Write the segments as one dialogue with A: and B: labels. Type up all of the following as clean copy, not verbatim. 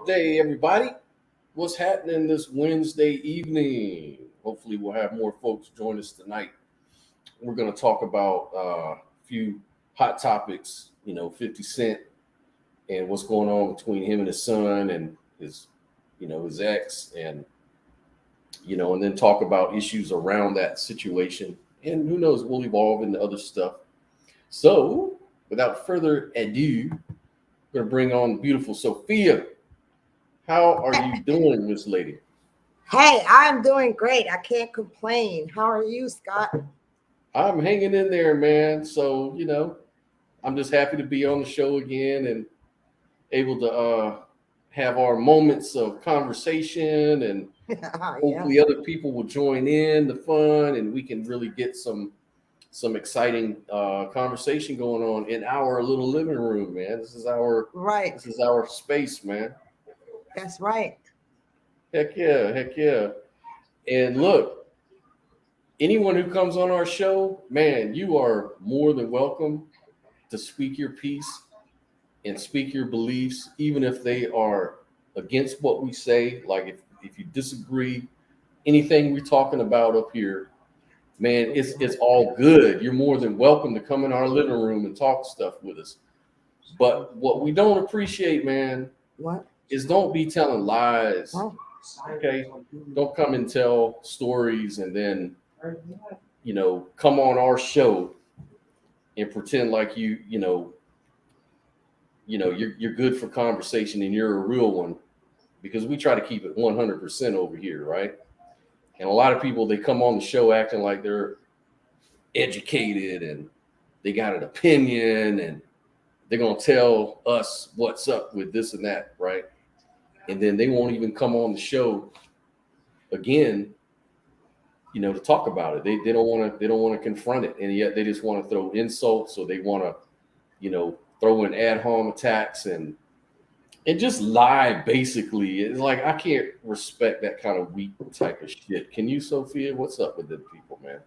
A: Hump Day, everybody. What's happening this Wednesday evening? Hopefully, we'll have more folks join us tonight. We're going to talk about a few hot topics, 50 Cent and what's going on between him and his son and his ex, and then talk about issues around that situation. And who knows, we'll evolve into other stuff. So, without further ado, we're going to bring on beautiful Sophia. How are you doing, Miss Lady?
B: Hey, I'm doing great. I can't complain. How are you, Scott?
A: I'm hanging in there, man. So, I'm just happy to be on the show again and able to have our moments of conversation, and
B: Yeah.
A: hopefully other people will join in the fun and we can really get some exciting conversation going on in our little living room, man.
B: Right.
A: This is our space, man.
B: That's right.
A: Heck yeah, heck yeah. And look, anyone who comes on our show, man, you are more than welcome to speak your piece and speak your beliefs, even if they are against what we say. Like if you disagree, anything we're talking about up here, man, it's all good. You're more than welcome to come in our living room and talk stuff with us. But what we don't appreciate, man,
B: What?
A: is don't be telling lies.
B: Oh.
A: Okay? Don't come and tell stories and then come on our show and pretend like you're good for conversation and you're a real one, because we try to keep it 100% over here, right? And a lot of people, they come on the show acting like they're educated and they got an opinion and they're going to tell us what's up with this and that, right? And then they won't even come on the show again, to talk about it. They don't want to confront it, and yet they just want to throw insults, or they want to, throw in ad hom attacks and just lie. Basically, it's like I can't respect that kind of weak type of shit. Can you, Sophia? What's up with them people, man?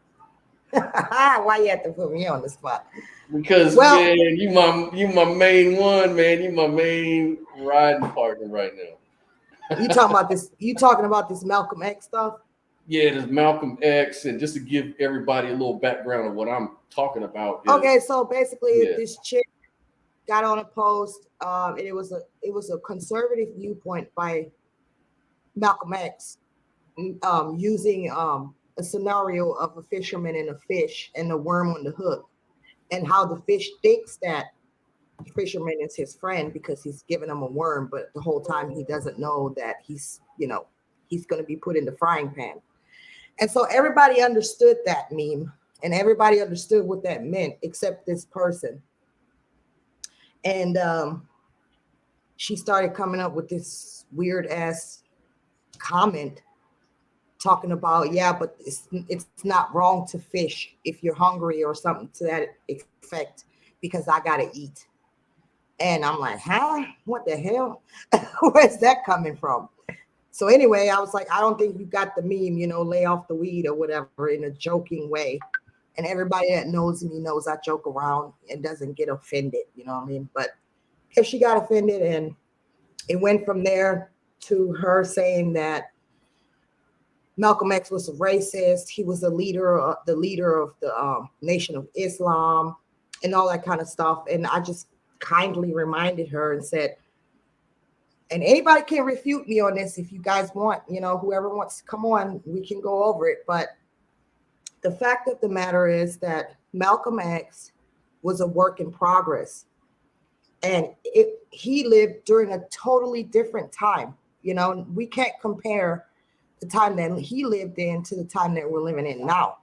B: Why you have to put me on the spot?
A: Because
B: Well,
A: man, you my main one, man. You my main riding partner right now.
B: you talking about this? You talking about this Malcolm X stuff?
A: Yeah, there's Malcolm X, and just to give everybody a little background of what I'm talking about
B: Okay,
A: is,
B: so basically,
A: yeah,
B: this chick got on a post, and it was a conservative viewpoint by Malcolm X, using a scenario of a fisherman and a fish and a worm on the hook, and how the fish thinks that the fisherman is his friend because he's giving him a worm, but the whole time he doesn't know that he's going to be put in the frying pan. And so everybody understood that meme, and everybody understood what that meant except this person. And she started coming up with this weird ass comment talking about, yeah, but it's not wrong to fish if you're hungry or something to that effect, because I gotta eat. And I'm like, huh? What the hell? Where's that coming from? So anyway, I was like, I don't think you got the meme, lay off the weed or whatever, in a joking way. And everybody that knows me knows I joke around and doesn't get offended, you know what I mean? But if she got offended, and it went from there to her saying that Malcolm X was a racist. He was the leader of the Nation of Islam, and all that kind of stuff. And I just kindly reminded her and said, and anybody can refute me on this if you guys want, whoever wants to come on, we can go over it. But the fact of the matter is that Malcolm X was a work in progress, and he lived during a totally different time. We can't compare the time that he lived in to the time that we're living in now.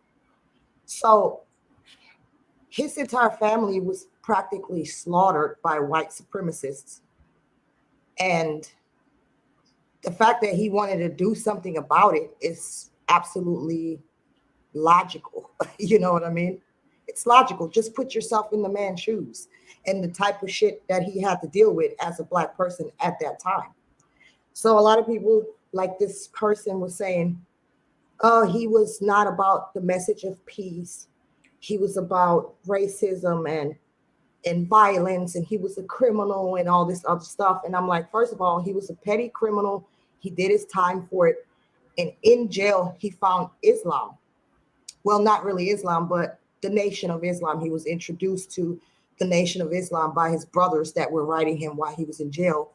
B: So his entire family was practically slaughtered by white supremacists. And the fact that he wanted to do something about it is absolutely logical. You know what I mean? It's logical. Just put yourself in the man's shoes and the type of shit that he had to deal with as a black person at that time. So a lot of people, like this person, was saying, oh, he was not about the message of peace. He was about racism, and and violence, and he was a criminal and all this other stuff. And I'm like, first of all, he was a petty criminal. He did his time for it. And in jail, he found Islam. Well, not really Islam, but the Nation of Islam. He was introduced to the Nation of Islam by his brothers that were writing him while he was in jail.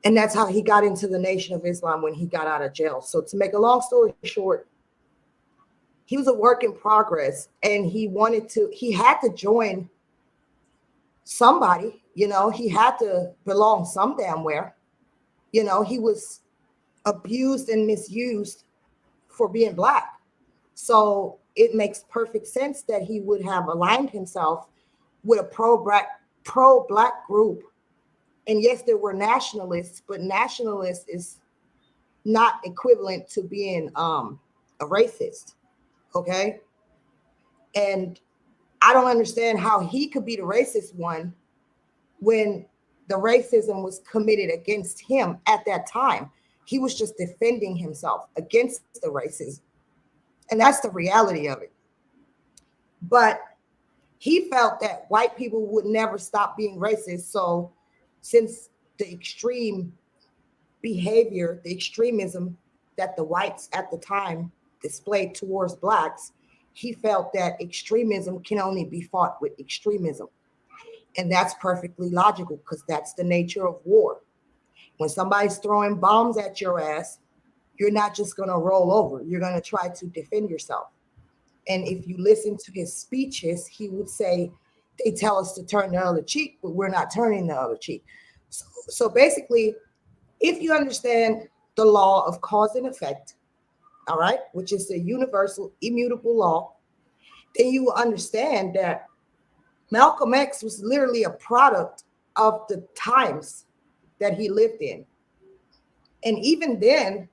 B: And that's how he got into the Nation of Islam when he got out of jail. So to make a long story short, he was a work in progress, and he had to join somebody, he had to belong some damn where. He was abused and misused for being Black. So it makes perfect sense that he would have aligned himself with a pro-Black group. And yes, there were nationalists, but nationalist is not equivalent to being a racist. Okay. And I don't understand how he could be the racist one when the racism was committed against him at that time. He was just defending himself against the racism. And that's the reality of it. But he felt that white people would never stop being racist. So since the extreme behavior, the extremism that the whites at the time displayed towards Blacks, he felt that extremism can only be fought with extremism. And that's perfectly logical because that's the nature of war. When somebody's throwing bombs at your ass, you're not just going to roll over. You're going to try to defend yourself. And if you listen to his speeches, he would say, they tell us to turn the other cheek, but we're not turning the other cheek. So basically, if you understand the law of cause and effect, all right, which is the universal immutable law, then you will understand that Malcolm X was literally a product of the times that he lived in. And even then,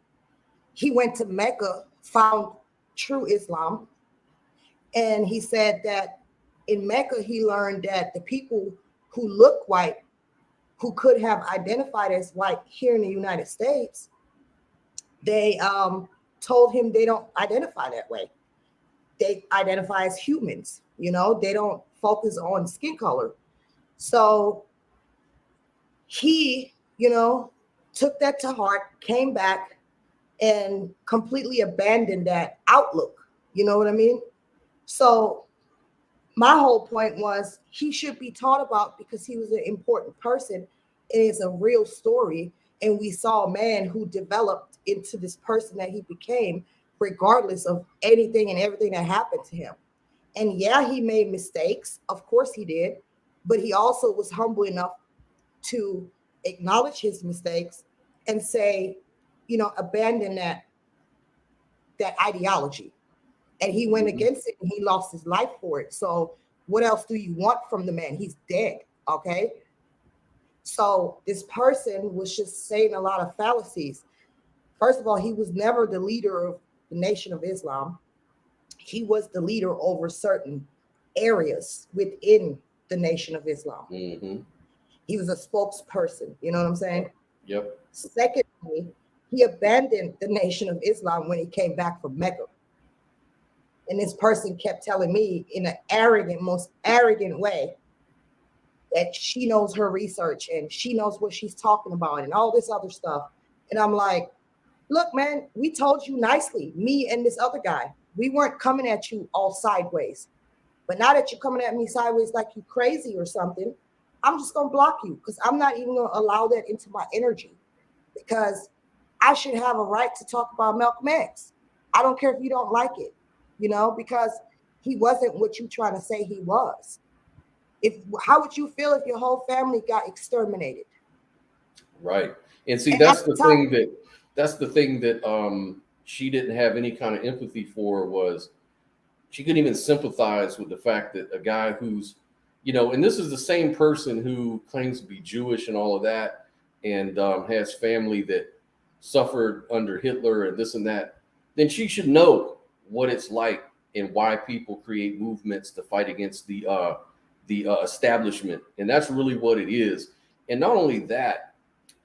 B: he went to Mecca, found true Islam, and he said that in Mecca, he learned that the people who look white, who could have identified as white here in the United States, they told him they don't identify that way. They identify as humans, they don't focus on skin color. So he, took that to heart, came back and completely abandoned that outlook. You know what I mean? So my whole point was he should be taught about because he was an important person and it's a real story. And we saw a man who developed into this person that he became, regardless of anything and everything that happened to him. And yeah, he made mistakes. Of course he did. But he also was humble enough to acknowledge his mistakes and say, abandon that ideology. And he went against it and he lost his life for it. So what else do you want from the man? He's dead. Okay. So this person was just saying a lot of fallacies. First of all, he was never the leader of the Nation of Islam. He was the leader over certain areas within the Nation of Islam.
A: Mm-hmm.
B: He was a spokesperson. You know what I'm saying?
A: Yep.
B: Secondly, he abandoned the Nation of Islam when he came back from Mecca. And this person kept telling me in an arrogant, most arrogant way that she knows her research and she knows what she's talking about and all this other stuff. And I'm like, look, man, we told you nicely, me and this other guy, we weren't coming at you all sideways. But now that you're coming at me sideways like you crazy or something, I'm just going to block you because I'm not even going to allow that into my energy because I should have a right to talk about Malcolm X. I don't care if you don't like it, because he wasn't what you're trying to say he was. How would you feel if your whole family got exterminated?
A: Right. And see,
B: And at the time,
A: that's the thing that she didn't have any kind of empathy for was she couldn't even sympathize with the fact that a guy who's, and this is the same person who claims to be Jewish and all of that, and has family that suffered under Hitler and this and that, then she should know what it's like and why people create movements to fight against the establishment. And that's really what it is. And not only that,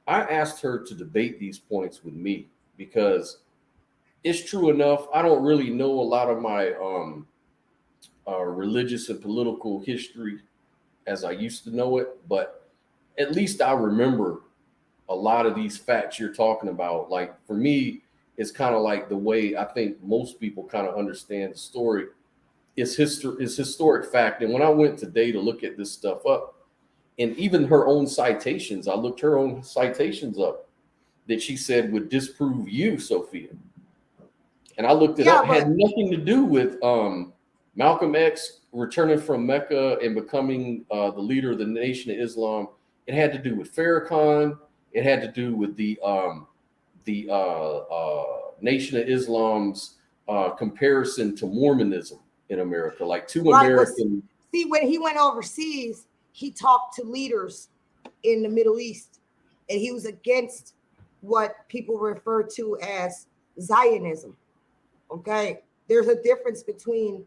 A: I asked her to debate these points with me because it's true enough. I don't really know a lot of my religious and political history as I used to know it, but at least I remember a lot of these facts you're talking about. Like for me, it's kind of like the way I think most people kind of understand the story is historic fact. And when I went today to look at this stuff up, and even her own citations, I looked her own citations up that she said would disprove you, Sophia. And I looked it
B: Yeah,
A: up,
B: but
A: had nothing to do with Malcolm X returning from Mecca and becoming the leader of the Nation of Islam. It had to do with Farrakhan. It had to do with the Nation of Islam's comparison to Mormonism in America, like two
B: right, but
A: American.
B: see, when he went overseas, he talked to leaders in the Middle East, and he was against what people refer to as Zionism. Okay, there's a difference between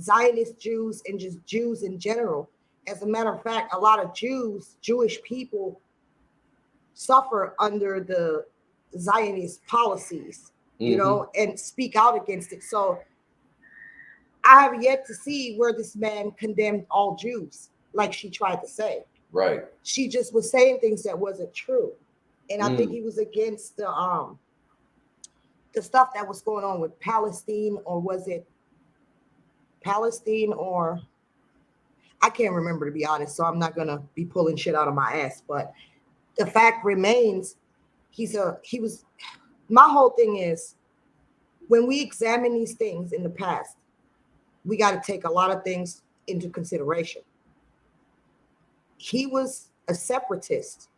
B: Zionist Jews and just Jews in general. As a matter of fact, a lot of Jewish people suffer under the Zionist policies,
A: Mhm.
B: and speak out against it. So I have yet to see where this man condemned all Jews, like she tried to say.
A: Right.
B: She just was saying things that wasn't true. And I think
A: Mm.
B: he was against the stuff that was going on with Palestine, or was it Palestine, or I can't remember, to be honest. So I'm not gonna be pulling shit out of my ass. But the fact remains, he was my whole thing is, when we examine these things in the past, we got to take a lot of things into consideration. He was a separatist.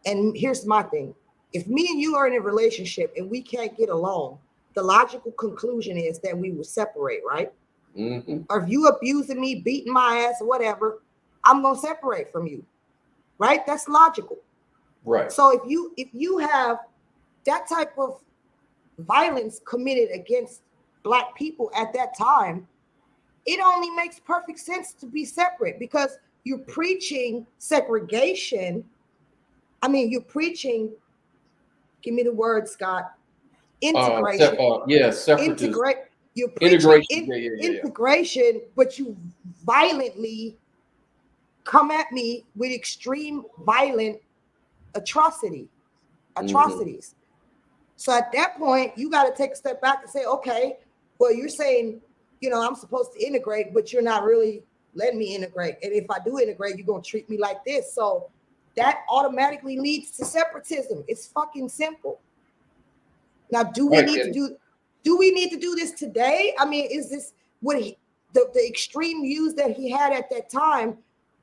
B: And here's my thing: if me and you are in a relationship and we can't get along, the logical conclusion is that we will separate, right?
A: Hmm.
B: Or if you abusing me, beating my ass, or whatever, I'm gonna separate from you, right? That's logical.
A: Right.
B: So if you have that type of violence committed against Black people at that time, it only makes perfect sense to be separate, because you're preaching segregation. I mean, you're preaching, give me the word, Scott, integration.
A: Yeah, separatism,
B: Integrate. You're preaching
A: integration. Yeah, yeah, yeah, yeah.
B: integration, but you violently come at me with extreme violent atrocity,
A: Hmm.
B: atrocities. So at that point, you got to take a step back and say, okay, well, you're saying, I'm supposed to integrate, but you're not really letting me integrate. And if I do integrate, you're going to treat me like this. So that automatically leads to separatism. It's fucking simple. Now, do we
A: Right.
B: need to
A: And
B: do this today? I mean, is this what the extreme views that he had at that time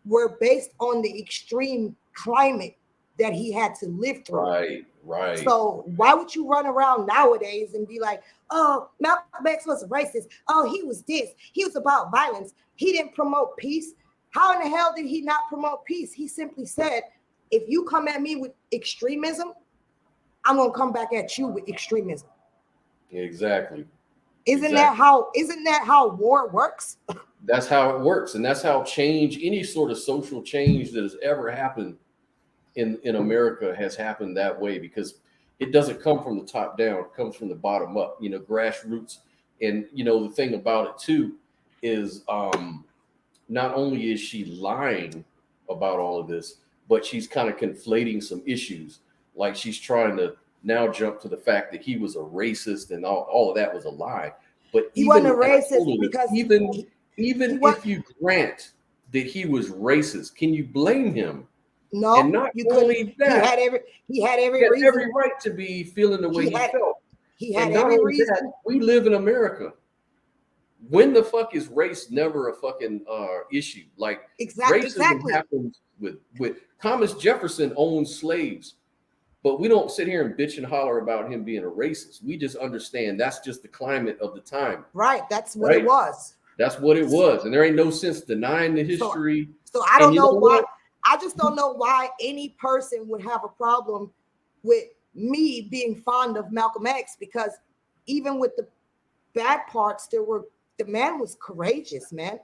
B: were based on the extreme climate that he had to live through?
A: right, right.
B: So why would you run around nowadays and be like, oh, Malcolm X was a racist. Oh, he was this. He was about violence. He didn't promote peace. How in the hell did he not promote peace? He simply said, if you come at me with extremism, I'm gonna come back at you with extremism.
A: Exactly.
B: Isn't that
A: Exactly.
B: how war works?
A: That's how it works, and that's how change, any sort of social change that has ever happened in America, has happened that way, because it doesn't come from the top down; it comes from the bottom up. Grassroots. And the thing about it too is, not only is she lying about all of this, but she's kind of conflating some issues. Like she's trying to now jump to the fact that he was a racist and all of that was a lie. But
B: He wasn't a
A: and I
B: racist
A: told her this,
B: because
A: even
B: he
A: even
B: was
A: if you grant that he was racist, can you blame him? And
B: no,
A: not
B: you couldn't.
A: only
B: He had
A: that,
B: every
A: he had
B: reason.
A: every right to be feeling the way
B: He
A: he
B: had
A: felt.
B: he had
A: And not
B: every
A: only that,
B: reason.
A: we live in America. When the fuck is race never a fucking issue? Like racism
B: Exactly.
A: happens with Thomas Jefferson owned slaves, but we don't sit here and bitch and holler about him being a racist. We just understand that's just the climate of the time,
B: Right. That's what it
A: right?
B: was.
A: That's what it was, and there ain't no sense denying the
B: So
A: history.
B: so I
A: And
B: don't
A: you
B: know
A: know
B: why.
A: what?
B: I just don't know why any person would have a problem with me being fond of Malcolm X, because even with the bad parts, the man was courageous, man.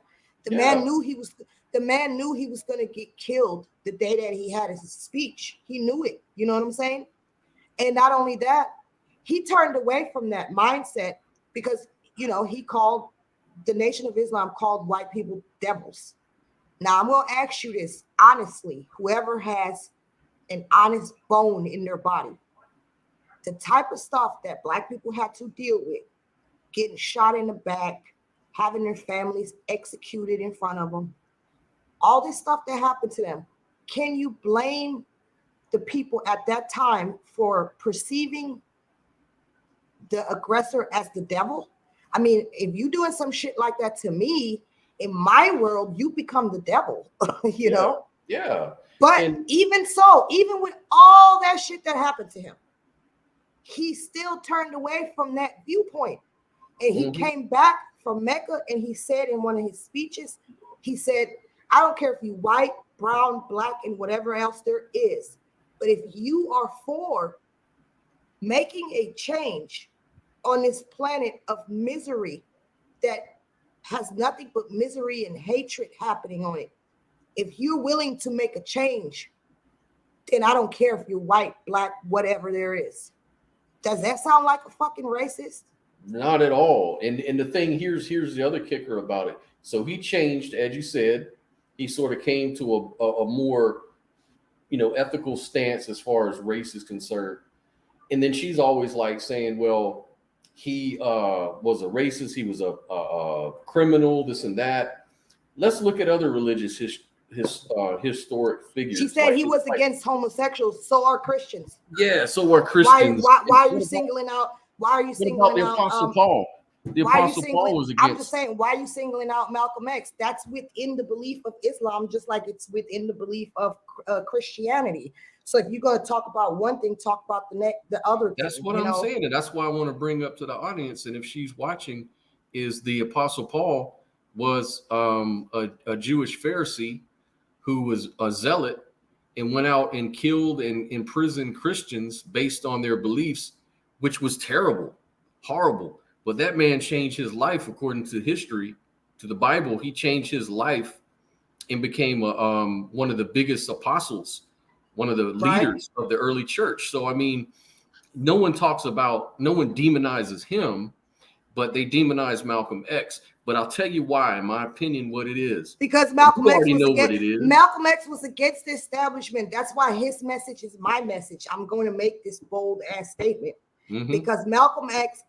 B: The man
A: Yeah,
B: knew he was the man knew he was gonna get killed the day that he had his speech. He knew it. You know what I'm saying? And not only that, he turned away from that mindset because he called the Nation of Islam called white people devils. Now I'm going to ask you this honestly, whoever has an honest bone in their body, the type of stuff that Black people had to deal with, getting shot in the back, having their families executed in front of them, all this stuff that happened to them, can you blame the people at that time for perceiving the aggressor as the devil? I mean, if you doing some shit like that to me, in my world, you become the devil, you know?
A: Yeah.
B: But even so, even with all that shit that happened to him, he still turned away from that viewpoint. And he came back from Mecca and he said in one of his speeches, he said, I don't care if you white, brown, Black, and whatever else there is, but if you are for making a change on this planet of misery that has nothing but misery and hatred happening on it, if you're willing to make a change, then I don't care if you're white, Black, whatever there is. Does that sound like a fucking racist?
A: Not at all. And the thing here's the other kicker about it. So he changed, as you said, he sort of came to a more, ethical stance as far as race is concerned. And then she's always like saying, well, he was a racist, he was a criminal, this and that. Let's look at other religious historic figures.
B: She said he was against homosexuals. So are Christians.
A: Yeah, so are Christians.
B: Why are you singling out? Why are you singling
A: the
B: out
A: Apostle Paul? The Apostle Paul was against.
B: I'm just saying, why are you singling out Malcolm X? That's within the belief of Islam, just like it's within the belief of Christianity. So if you're going to talk about one thing, talk about the other.
A: That's what I'm saying, and that's why I want to bring up to the audience, and if she's watching, is the Apostle Paul was a Jewish Pharisee who was a zealot and went out and killed and imprisoned Christians based on their beliefs, which was terrible, horrible. But that man changed his life according to history, to the Bible. He changed his life and became one of the biggest apostles, one of the leaders of the early church. So, I mean, no one demonizes him, but they demonize Malcolm X. But I'll tell you why, in my opinion, what it is.
B: Because Malcolm X was against the establishment. That's why his message is my message. I'm going to make this bold ass statement. Because Malcolm X,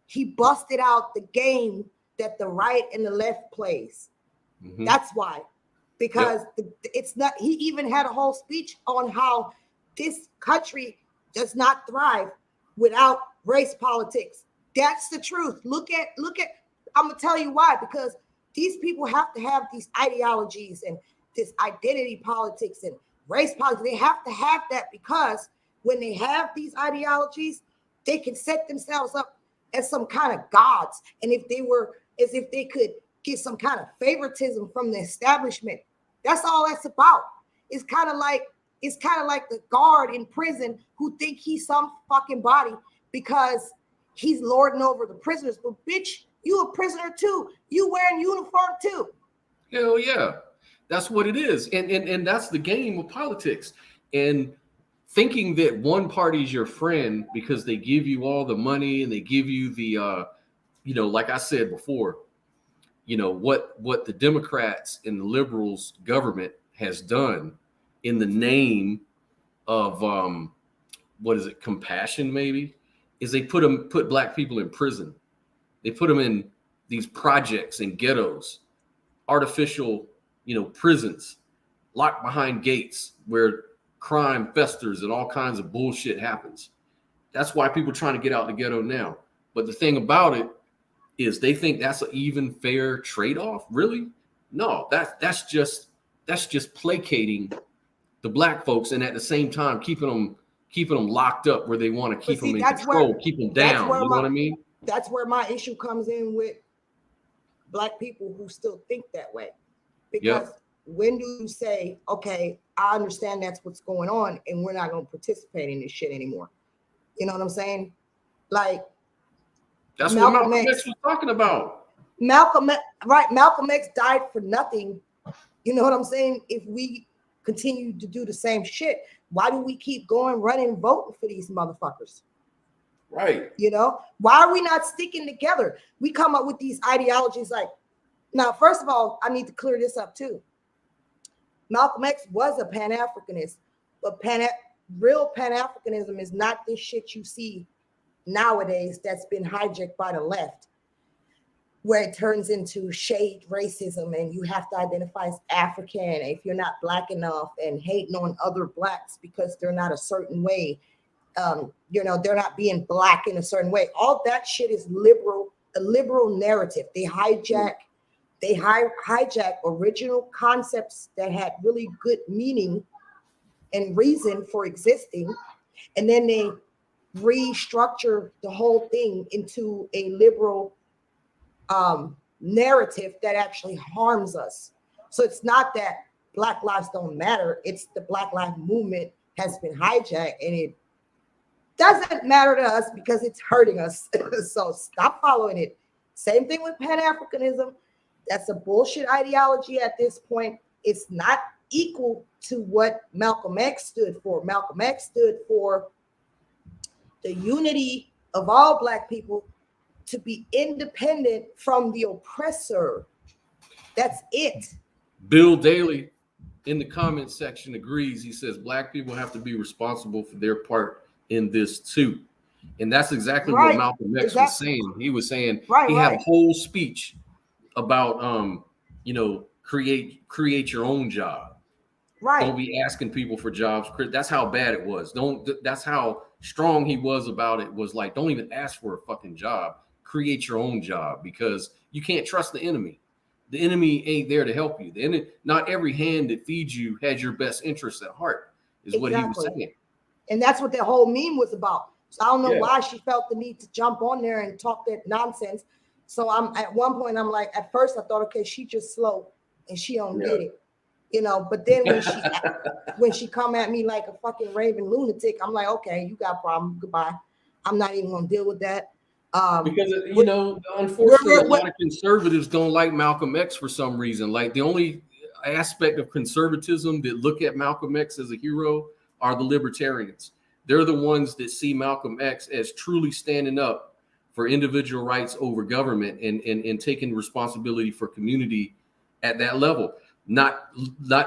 B: he busted out the game that the right and the left plays. That's why. Because it's not, he even had a whole speech on how this country does not thrive without race politics. That's the truth. Look at, I'm gonna tell you why, because these people have to have these ideologies and this identity politics and race politics. They have to have that because when they have these ideologies, they can set themselves up as some kind of gods. And if they were, as if they could get some kind of favoritism from the establishment, that's all that's about. It's kind of like the guard in prison who think he's some fucking body because he's lording over the prisoners. But bitch, you a prisoner too. You wearing uniform too.
A: Hell yeah. That's what it is. And that's the game of politics. And thinking that one party is your friend because they give you all the money and they give you the like I said before, what the Democrats and the liberals government has done in the name of compassion, maybe, is they put Black people in prison. They put them in these projects and ghettos, artificial, prisons, locked behind gates where crime festers and all kinds of bullshit happens. That's why people are trying to get out the ghetto now. But the thing about it is they think that's an even fair trade-off. Really? No, that's just placating the Black folks, and at the same time keeping them locked up where they want to keep them in control, keep them down. You know what I mean?
B: That's where my issue comes in with Black people who still think that way. Because when do you say, okay, I understand that's what's going on and we're not going to participate in this shit anymore? You know what I'm saying? Like,
A: that's what Malcolm X was talking about.
B: Malcolm X died for nothing. You know what I'm saying? If we continue to do the same shit, why do we keep running, voting for these motherfuckers?
A: Right.
B: Why are we not sticking together? We come up with these ideologies like, now, first of all, I need to clear this up too. Malcolm X was a Pan-Africanist, but real Pan-Africanism is not this shit you see nowadays that's been hijacked by the left, where it turns into shade racism and you have to identify as African if you're not black enough, and hating on other blacks because they're not a certain way. They're not being black in a certain way. All that shit is a liberal narrative. They hijack original concepts that had really good meaning and reason for existing, and then they restructure the whole thing into a liberal narrative that actually harms us. So it's not that Black lives don't matter, it's the Black Lives Movement has been hijacked, and it doesn't matter to us because it's hurting us. So stop following it. Same thing with Pan-Africanism. That's a bullshit ideology at this point. It's not equal to what Malcolm X stood for. Malcolm X stood for the unity of all Black people to be independent from the oppressor. That's it.
A: Bill Daly in the comment section agrees. He says Black people have to be responsible for their part in this too. And that's exactly what Malcolm X was saying. He was saying he had a whole speech about create your own job. Right. Don't be asking people for jobs. That's how bad it was. That's how strong he was about it. Was like, don't even ask for a fucking job. Create your own job, because you can't trust the enemy. The enemy ain't there to help you. Not every hand that feeds you has your best interests at heart, is what he was saying.
B: And that's what that whole meme was about. So I don't know why she felt the need to jump on there and talk that nonsense. So at one point, I'm like, at first I thought, okay, she just slow and she don't get it, but then when she come at me like a fucking raving lunatic, I'm like, okay, you got a problem. Goodbye. I'm not even going to deal with that.
A: Because, unfortunately, a lot of conservatives don't like Malcolm X for some reason. Like, the only aspect of conservatism that look at Malcolm X as a hero are the libertarians. They're the ones that see Malcolm X as truly standing up for individual rights over government and taking responsibility for community at that level, not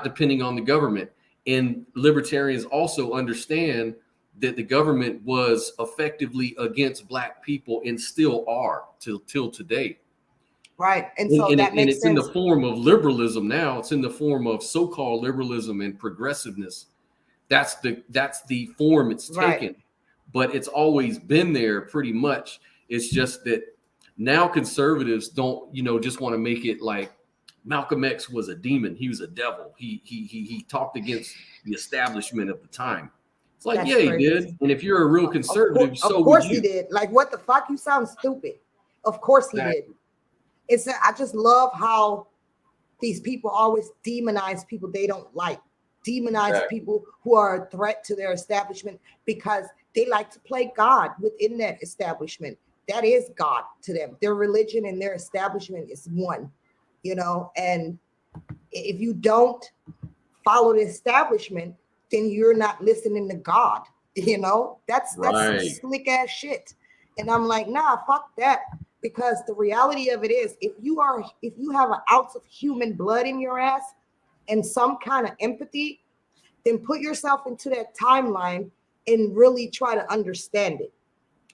A: depending on the government. And libertarians also understand that the government was effectively against Black people and still are till today.
B: Right. And so that makes
A: it's sense. In the form of liberalism now. It's in the form of so-called liberalism and progressiveness. That's the form it's taken. But it's always been there pretty much. It's just that now conservatives don't, just want to make it like Malcolm X was a demon. He was a devil. He talked against the establishment of the time. It's like, he did. And if you're a real conservative,
B: of course he did. Like, what the fuck? You sound stupid. Of course he did. I just love how these people always demonize people they don't like. Demonize people who are a threat to their establishment because they like to play God within that establishment. That is God to them. Their religion and their establishment is one, and if you don't follow the establishment, then you're not listening to God. That's some slick ass shit. And I'm like, nah, fuck that. Because the reality of it is, if you have an ounce of human blood in your ass and some kind of empathy, then put yourself into that timeline and really try to understand it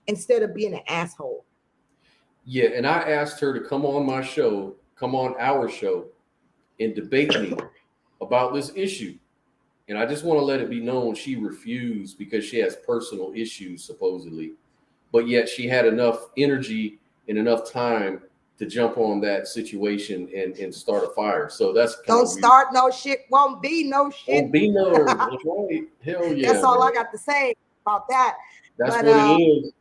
B: instead of being an asshole.
A: Yeah, and I asked her to come on our show, and debate me about this issue. And I just want to let it be known she refused because she has personal issues, supposedly. But yet she had enough energy and enough time to jump on that situation and start a fire. So that's
B: don't start no shit. Won't be no shit.
A: Won't be no. That's right. Hell yeah.
B: That's all I got to say about that.
A: That's what it is.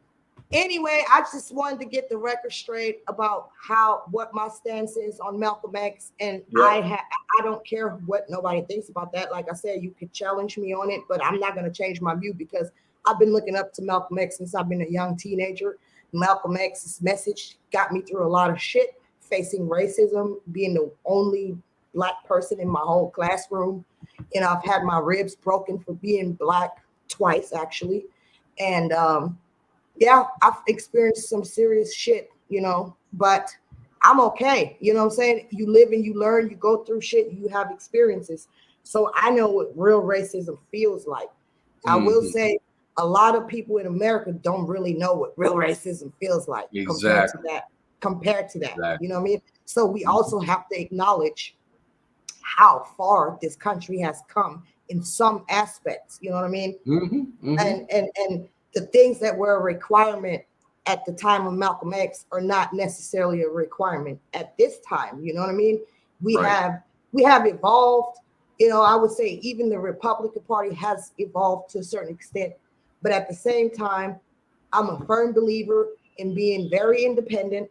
B: Anyway, I just wanted to get the record straight about what my stance is on Malcolm X, and I don't care what nobody thinks about that. Like I said, you could challenge me on it, but I'm not going to change my view because I've been looking up to Malcolm X since I've been a young teenager. Malcolm X's message got me through a lot of shit, facing racism, being the only Black person in my whole classroom. I've had my ribs broken for being Black twice, actually, and I've experienced some serious shit, but I'm okay. You know what I'm saying? You live and you learn, you go through shit, you have experiences. So I know what real racism feels like. I will say a lot of people in America don't really know what real racism feels like
A: Exactly.
B: compared to that.
A: Exactly.
B: You know what I mean? So we also have to acknowledge how far this country has come in some aspects. You know what I mean? And the things that were a requirement at the time of Malcolm X are not necessarily a requirement at this time. You know what I mean? We
A: Right.
B: have evolved. You know, I would say even the Republican Party has evolved to a certain extent, but at the same time, I'm a firm believer in being very independent,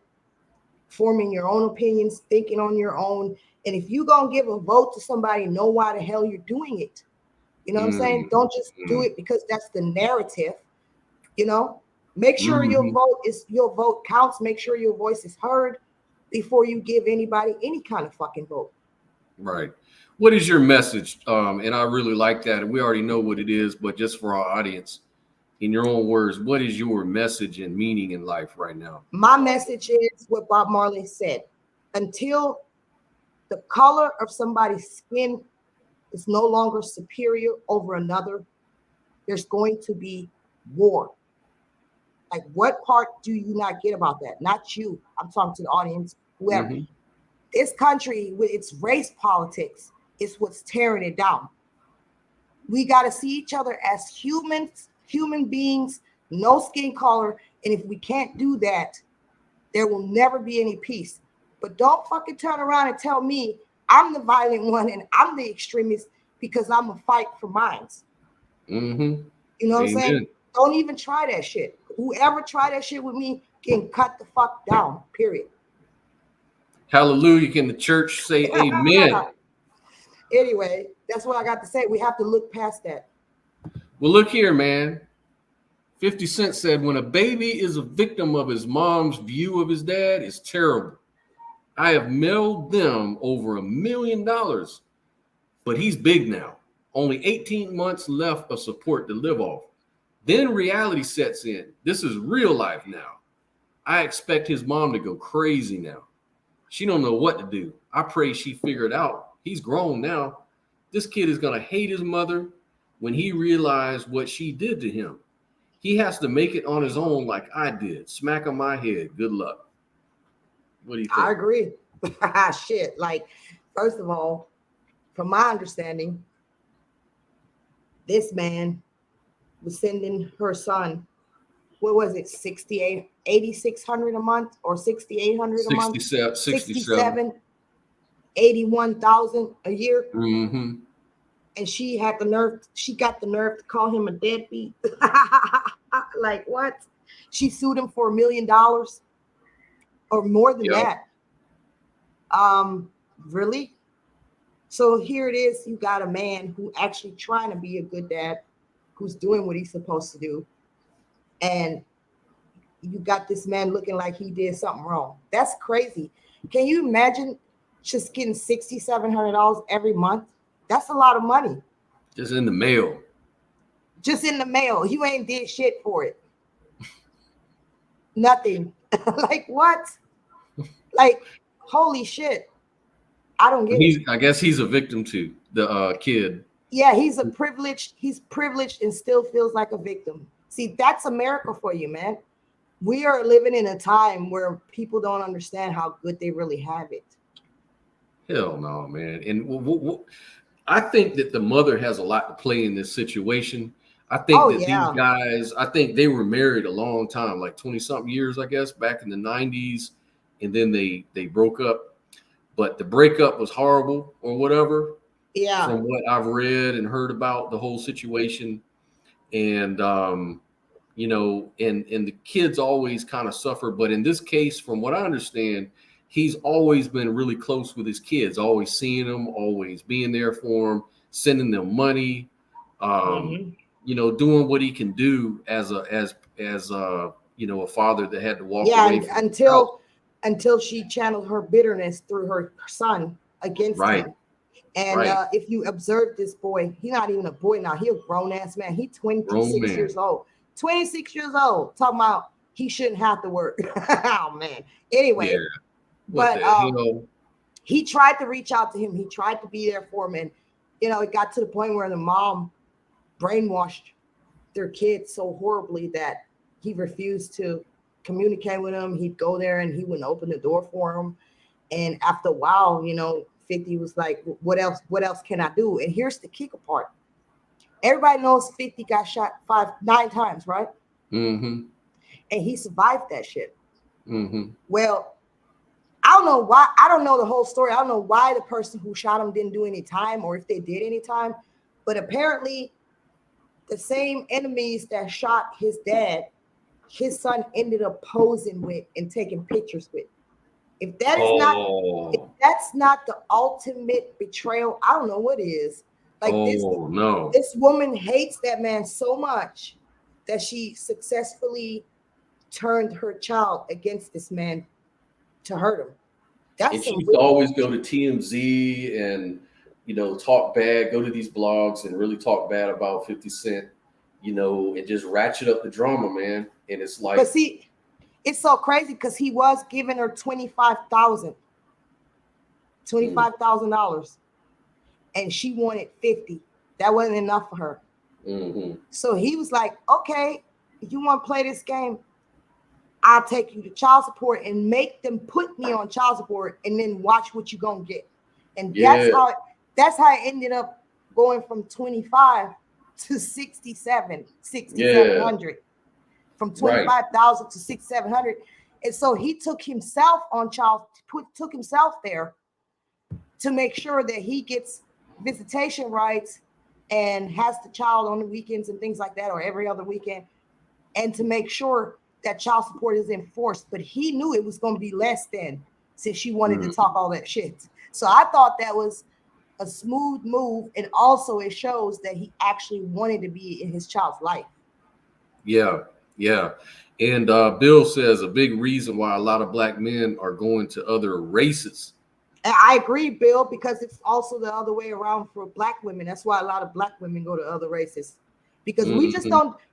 B: forming your own opinions, thinking on your own. And if you're gonna give a vote to somebody, know why the hell you're doing it. You know what I'm saying? Don't just do it because that's the narrative. You know, make sure your vote counts. Make sure your voice is heard before you give anybody any kind of fucking vote.
A: Right. What is your message? And I really like that. And we already know what it is, but just for our audience, in your own words, what is your message and meaning in life right now?
B: My message is what Bob Marley said. Until the color of somebody's skin is no longer superior over another, there's going to be war. Like, what part do you not get about that? Not you. I'm talking to the audience, whoever. This country, with its race politics, is what's tearing it down. We got to see each other as humans, human beings, no skin color. And if we can't do that, there will never be any peace. But don't fucking turn around and tell me I'm the violent one and I'm the extremist because I'm gonna fight for mines. You know what I'm saying? Don't even try that shit. Whoever try that shit with me can cut the fuck down. Period.
A: Hallelujah. Can the church say amen?
B: Anyway, that's what I got to say. We have to look past that.
A: Well, look here, man. 50 Cent said, when a baby is a victim of his mom's view of his dad, it's terrible. I have mailed them over $1 million, but he's big now. Only 18 months left of support to live off. Then reality sets in. This is real life now. I expect his mom to go crazy now. She don't know what to do. I pray she figured out. He's grown now. This kid is going to hate his mother when he realized what she did to him. He has to make it on his own like I did. Smack on my head. Good luck. What do you think?
B: I agree. Shit. Like, first of all, from my understanding, this man was sending her son, what was it, 8,600 a month or 6,800 a month? 67, 81,000 a year. And she got the nerve to call him a deadbeat. Like, what? She sued him for $1 million or more than that. Really? So here it is. You got a man who actually trying to be a good dad, who's doing what he's supposed to do. And you got this man looking like he did something wrong. That's crazy. Can you imagine just getting $6,700 every month? That's a lot of money.
A: Just in the mail.
B: Just in the mail. You ain't did shit for it. Nothing. Like, what? Like, holy shit. I don't get it.
A: I guess he's a victim too, the kid.
B: Yeah, he's privileged and still feels like a victim. See, that's America for you, man. We are living in a time where people don't understand how good they really have it.
A: Hell no, man. And I think that the mother has a lot to play in this situation. I think these guys, I think they were married a long time, like 20 something years, I guess, back in the 90s. And then they broke up. But the breakup was horrible or whatever.
B: Yeah.
A: From what I've read and heard about the whole situation. And, you know, and the kids always kind of suffer. But in this case, from what I understand, he's always been really close with his kids, always seeing them, always being there for them, sending them money, you know, doing what he can do as you know, a father that had to walk away from
B: until she channeled her bitterness through her son against him. And if you observe this boy, he's not even a boy now. He's a grown ass man. He's 26 years old. 26 years old. Talking about he shouldn't have to work. Oh man. Anyway, but he tried to reach out to him. He tried to be there for him. And You know, it got to the point where the mom brainwashed their kid so horribly that he refused to communicate with him. He'd go there and he wouldn't open the door for him. And after a while, you know, 50 was like, what else? What else can I do? And here's the kicker part. Everybody knows 50 got shot 9 times, right?
A: Mm-hmm.
B: And he survived that shit.
A: Mm-hmm.
B: Well, I don't know why. I don't know the whole story. I don't know why the person who shot him didn't do any time or if they did any time. But apparently, the same enemies that shot his dad, his son ended up posing with and taking pictures with. If that is not, if
A: Oh.
B: that's not the ultimate betrayal, I don't know what is. Like
A: Oh no.
B: this woman hates that man so much that she successfully turned her child against this man to hurt him. That's
A: And she
B: some
A: used to
B: real
A: always go to TMZ and, you know, talk bad, go to these blogs and really talk bad about 50 Cent, you know, and just ratchet up the drama, man. And it's like,
B: But see, it's so crazy because he was giving her $25,000, and she wanted 50. That wasn't enough for her.
A: mm-hmm.
B: So he was like, okay, if you want to play this game, I'll take you to child support and make them put me on child support and then watch what you're gonna get. And
A: Yeah,
B: that's how it ended up going from 25 to 67,
A: yeah,
B: 6,700. From
A: right.
B: 25,000 to 6,700. And so he took himself on took himself there to make sure that he gets visitation rights and has the child on the weekends and things like that, or every other weekend, and to make sure that child support is enforced. But he knew it was going to be less than, since she wanted to talk all that shit. So I thought that was a smooth move, and also it shows that he actually wanted to be in his child's life.
A: Yeah, yeah. And Bill says a big reason why a lot of black men are going to other races.
B: And I agree, Bill, because it's also the other way around for black women. That's why a lot of black women go to other races, because
A: Mm-hmm.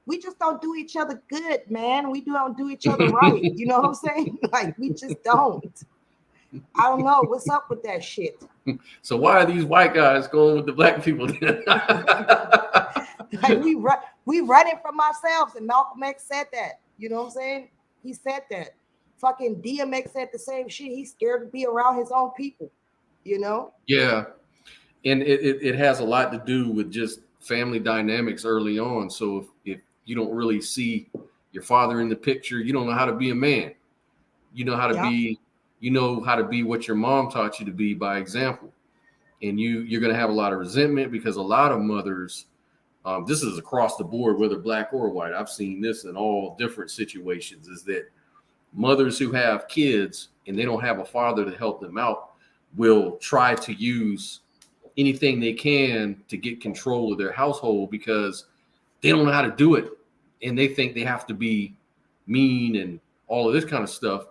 B: we just don't do each other good, man. We don't do each other right. You know what I'm saying? Like we just don't. I don't know what's up with that shit.
A: So why are these white guys going with the black people then?
B: Like we running from ourselves, and Malcolm X said that. You know what I'm saying? He said that. Fucking DMX said the same shit. He's scared to be around his own people. You know?
A: Yeah, and it has a lot to do with just family dynamics early on. So if you don't really see your father in the picture, you don't know how to be a man. You know how to
B: Yeah.
A: be, you know how to be what your mom taught you to be by example. And you're going to have a lot of resentment because a lot of mothers, this is across the board, whether black or white. I've seen this in all different situations, is that mothers who have kids and they don't have a father to help them out will try to use anything they can to get control of their household because they don't know how to do it. And they think they have to be mean and all of this kind of stuff.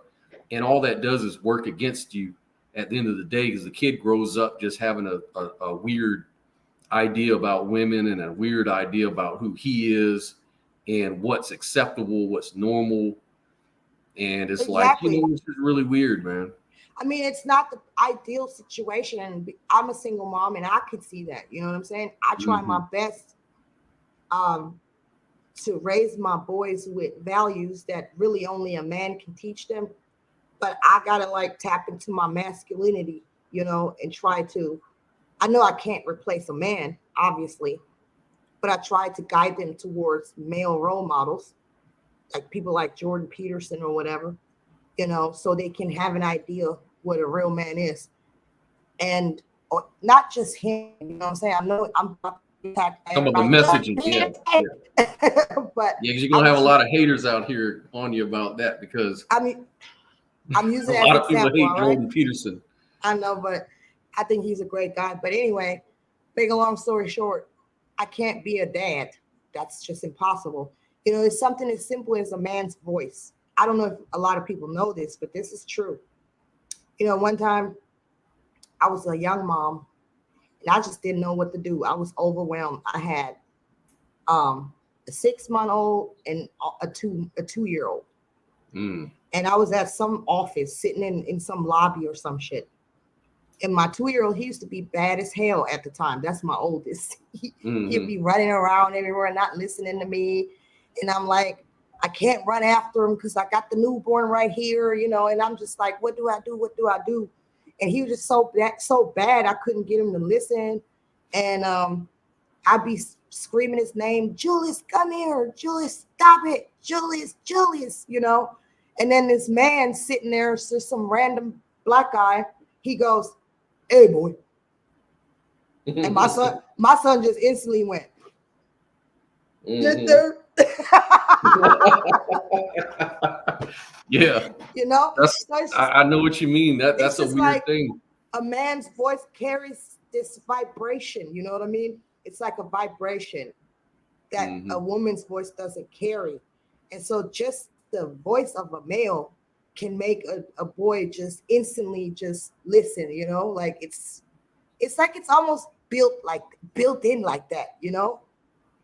A: And all that does is work against you at the end of the day, because the kid grows up just having a weird idea about women and a weird idea about who he is and what's acceptable, what's normal. And it's like, you
B: Exactly.
A: know, this is really weird, man.
B: I mean, it's not the ideal situation, and I'm a single mom, and I could see that. You know what I'm saying? I try
A: Mm-hmm.
B: my best um, to raise my boys with values that really only a man can teach them. But I gotta like tap into my masculinity, you know, and try to. I know I can't replace a man, obviously, but I try to guide them towards male role models, like people like Jordan Peterson or whatever, you know, so they can have an idea what a real man is. And not just him, you know what I'm saying? I know I'm about to attack
A: Some of the
B: everybody,
A: messaging, yeah, yeah,
B: but
A: yeah, because you're
B: I
A: gonna have a
B: just,
A: lot of haters out here on you about that because
B: I mean, I'm
A: a
B: using it as
A: lot
B: an
A: of people
B: example,
A: hate
B: all right?
A: Jordan Peterson.
B: I know, but I think he's a great guy. But anyway, make a long story short, I can't be a dad. That's just impossible. You know, it's something as simple as a man's voice. I don't know if a lot of people know this, but this is true. You know, one time I was a young mom and I just didn't know what to do. I was overwhelmed. I had a 6 month old and a 2 year old.
A: Mm.
B: And I was at some office sitting in some lobby or some shit. And my 2-year-old, he used to be bad as hell at the time. That's my oldest. He'd
A: Mm-hmm.
B: be running around everywhere, not listening to me. And I'm like, I can't run after him because I got the newborn right here, and I'm just like, what do I do? What do I do? And he was just so bad, I couldn't get him to listen. And I'd be screaming his name, Julius, come here, Julius, stop it, Julius. And then this man sitting there, just some random black guy, he goes, hey boy. And my son just instantly went, yes,
A: Mm-hmm.
B: sir.
A: Yeah, that's.
B: So it's
A: I know what you mean. That's a
B: just
A: weird
B: like
A: thing.
B: a man's voice carries this vibration, you know what I mean? It's like a vibration that
A: Mm-hmm.
B: a woman's voice doesn't carry. And so just the voice of a male can make a boy just instantly just listen, like it's like it's almost built in like that.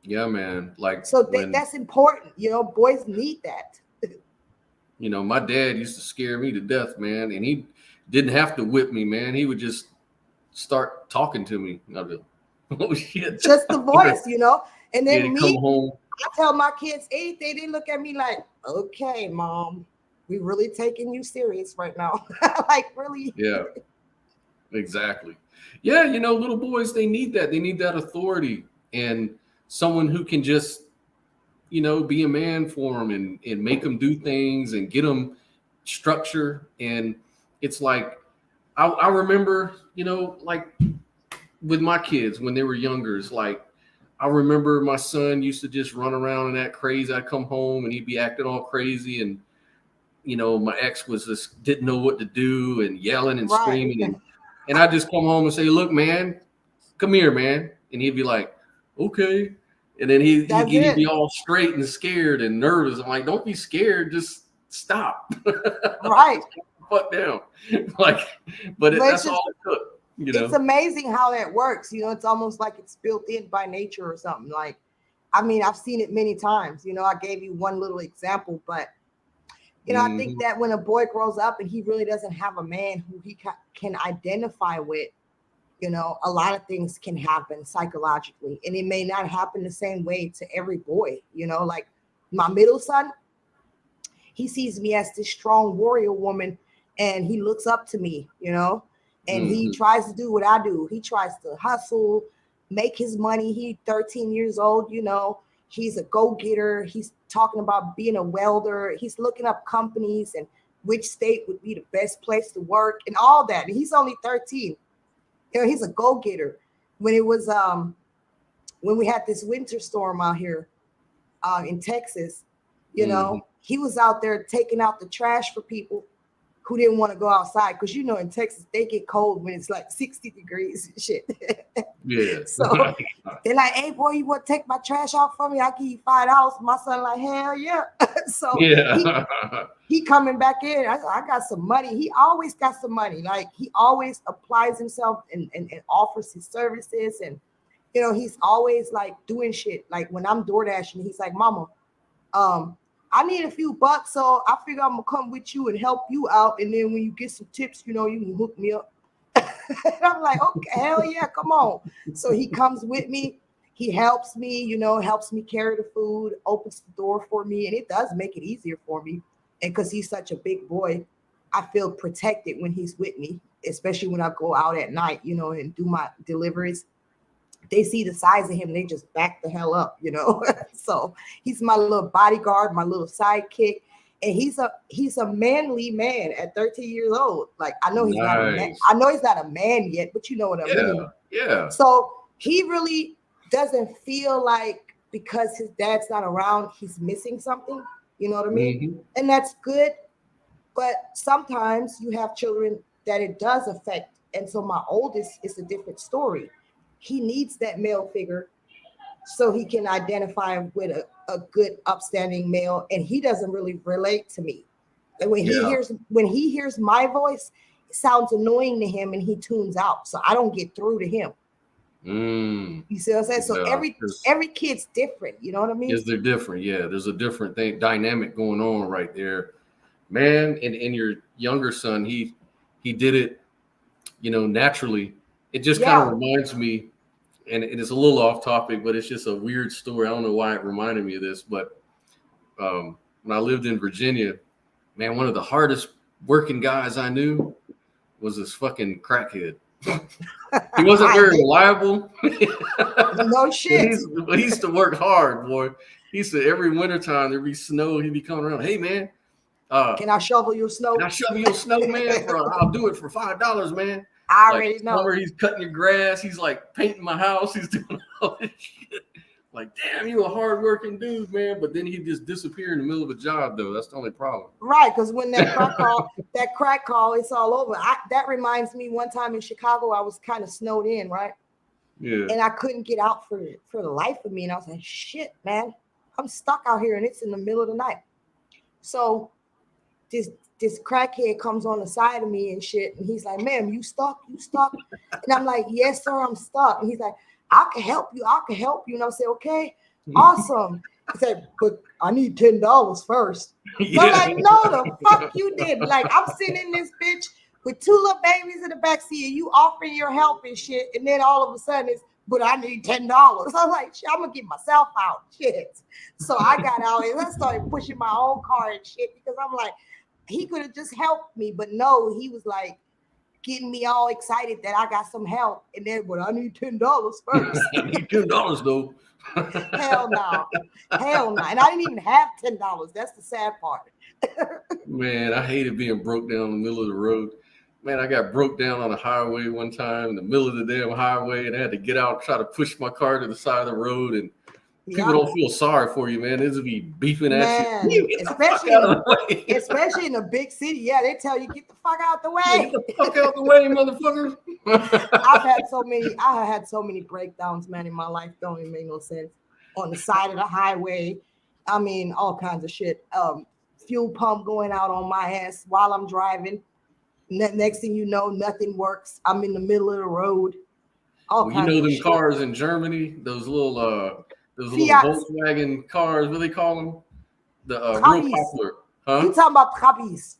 A: Yeah, man. Like
B: So
A: when
B: that's important, boys need that.
A: my dad used to scare me to death, man, and he didn't have to whip me, man. He would just start talking to me. I'd be like, oh shit.
B: Just the voice. And
A: Yeah,
B: then
A: to come
B: me,
A: home.
B: I tell my kids anything, they look at me like, okay, mom, we really taking you serious right now. Like, really?
A: Yeah, exactly. Yeah, little boys, they need that. They need that authority and someone who can just, be a man for them and make them do things and get them structure. And it's like, I remember, like with my kids when they were younger, it's like, I remember my son used to just run around and act crazy. I'd come home and he'd be acting all crazy. And, my ex was just didn't know what to do and yelling and
B: Right.
A: screaming. And I just come home and say, look, man, come here, man. And he'd be like, okay. And then he'd
B: That's
A: be
B: it.
A: all straight and scared and nervous. I'm like, don't be scared. Just stop.
B: Right.
A: Fuck down. Like, but
B: But
A: that's all it took,
B: it's amazing how that works. It's almost like it's built in by nature or something. Like, I mean, I've seen it many times. I gave you one little example, but I think
A: Mm-hmm.
B: that when a boy grows up and he really doesn't have a man who he can identify with, a lot of things can happen psychologically, and it may not happen the same way to every boy. Like my middle son, he sees me as this strong warrior woman, and he looks up to me, and he
A: Mm-hmm.
B: tries to do what I do. He tries to hustle, make his money. He's 13 years old, he's a go-getter. He's talking about being a welder. He's looking up companies and which state would be the best place to work and all that. And he's only 13. He's a go-getter. When we had this winter storm out here in Texas,
A: Mm-hmm.
B: he was out there taking out the trash for people who didn't want to go outside, because in Texas they get cold when it's like 60 degrees and shit.
A: Yeah.
B: So they're like, hey boy, you want to take my trash out for me? I'll give you $5. My son like, hell yeah. So
A: Yeah.
B: he coming back in. I got some money. He always got some money. Like, he always applies himself and offers his services. And, he's always like doing shit. Like when I'm door dashing, he's like, mama, I need a few bucks. So I figure I'm going to come with you and help you out. And then when you get some tips, you can hook me up. And I'm like, okay, hell yeah, come on. So he comes with me. He helps me, helps me carry the food, opens the door for me. And it does make it easier for me. And because he's such a big boy, I feel protected when he's with me, especially when I go out at night, and do my deliveries. They see the size of him, they just back the hell up. So he's my little bodyguard, my little sidekick. And he's a manly man at 13 years old. Like, I know he's not a man.
A: Nice.
B: I know he's not a man yet, but you know what I mean.
A: Yeah.
B: So he really doesn't feel like because his dad's not around, he's missing something. You know what I mean?
A: Mm-hmm.
B: And that's good. But sometimes you have children that it does affect. And so my oldest is a different story. He needs that male figure so he can identify with a good, upstanding male. And he doesn't really relate to me. And when he hears my voice, it sounds annoying to him and he tunes out. So I don't get through to him. You see what I'm saying? So every kid's different. You know what I mean?
A: They're different. Yeah, there's a different dynamic going on right there, man. And your younger son, he did it naturally. It just kind
B: Yeah.
A: of reminds me, and it is a little off topic, but it's just a weird story. I don't know why it reminded me of this, but when I lived in Virginia, man, one of the hardest working guys I knew was this fucking crackhead. He wasn't very reliable.
B: No shit.
A: But he used to work hard, boy. He used to, every wintertime there'd be snow, he'd be coming around. Hey man,
B: can I shovel your snow?
A: can I shovel your snow, man? I'll do it for $5, man.
B: I
A: Like
B: already know.
A: summer, he's cutting your grass. He's like painting my house. He's doing all this shit. Like, damn, you a hardworking dude, man. But then he'd just disappear in the middle of a job, though. That's the only problem.
B: Right, because when that crack call, it's all over. That reminds me, one time in Chicago, I was kind of snowed in, right?
A: Yeah.
B: And I couldn't get out for the life of me. And I was like, shit, man, I'm stuck out here and it's in the middle of the night. So this crackhead comes on the side of me and shit. And he's like, ma'am, you stuck? You stuck? And I'm like, yes, sir, I'm stuck. And he's like, I can help you. And I said, okay, awesome. He said, but I need $10 first. Yeah. I'm like, no, the fuck you did. Like, I'm sitting in this bitch with 2 little babies in the backseat and you offering your help and shit. And then all of a sudden it's, but I need $10. I'm like, shit, I'm going to get myself out. Shit. So I got out and I started pushing my own car and shit because I'm like, he could have just helped me. But no, he was like, getting me all excited that I got some help, and then, but I need $10 first.
A: I need $10 though.
B: Hell no, and I didn't even have $10. That's the sad part.
A: Man, I hated being broke down in the middle of the road. Man, I got broke down on a highway one time in the middle of the damn highway, and I had to get out, try to push my car to the side of the road, and people don't feel sorry for you, man. This will be beefing at you.
B: Especially in a big city. Yeah, they tell you, get the fuck out the way.
A: Yeah, get the fuck out the way, motherfucker.
B: I have had so many breakdowns, man, in my life. Don't even make no sense. On the side of the highway. I mean, all kinds of shit. Fuel pump going out on my ass while I'm driving. Next thing you know, nothing works. I'm in the middle of the road.
A: Them cars in Germany, those little Volkswagen cars, what do they call them? The real popular. Huh?
B: You talking about Trabis?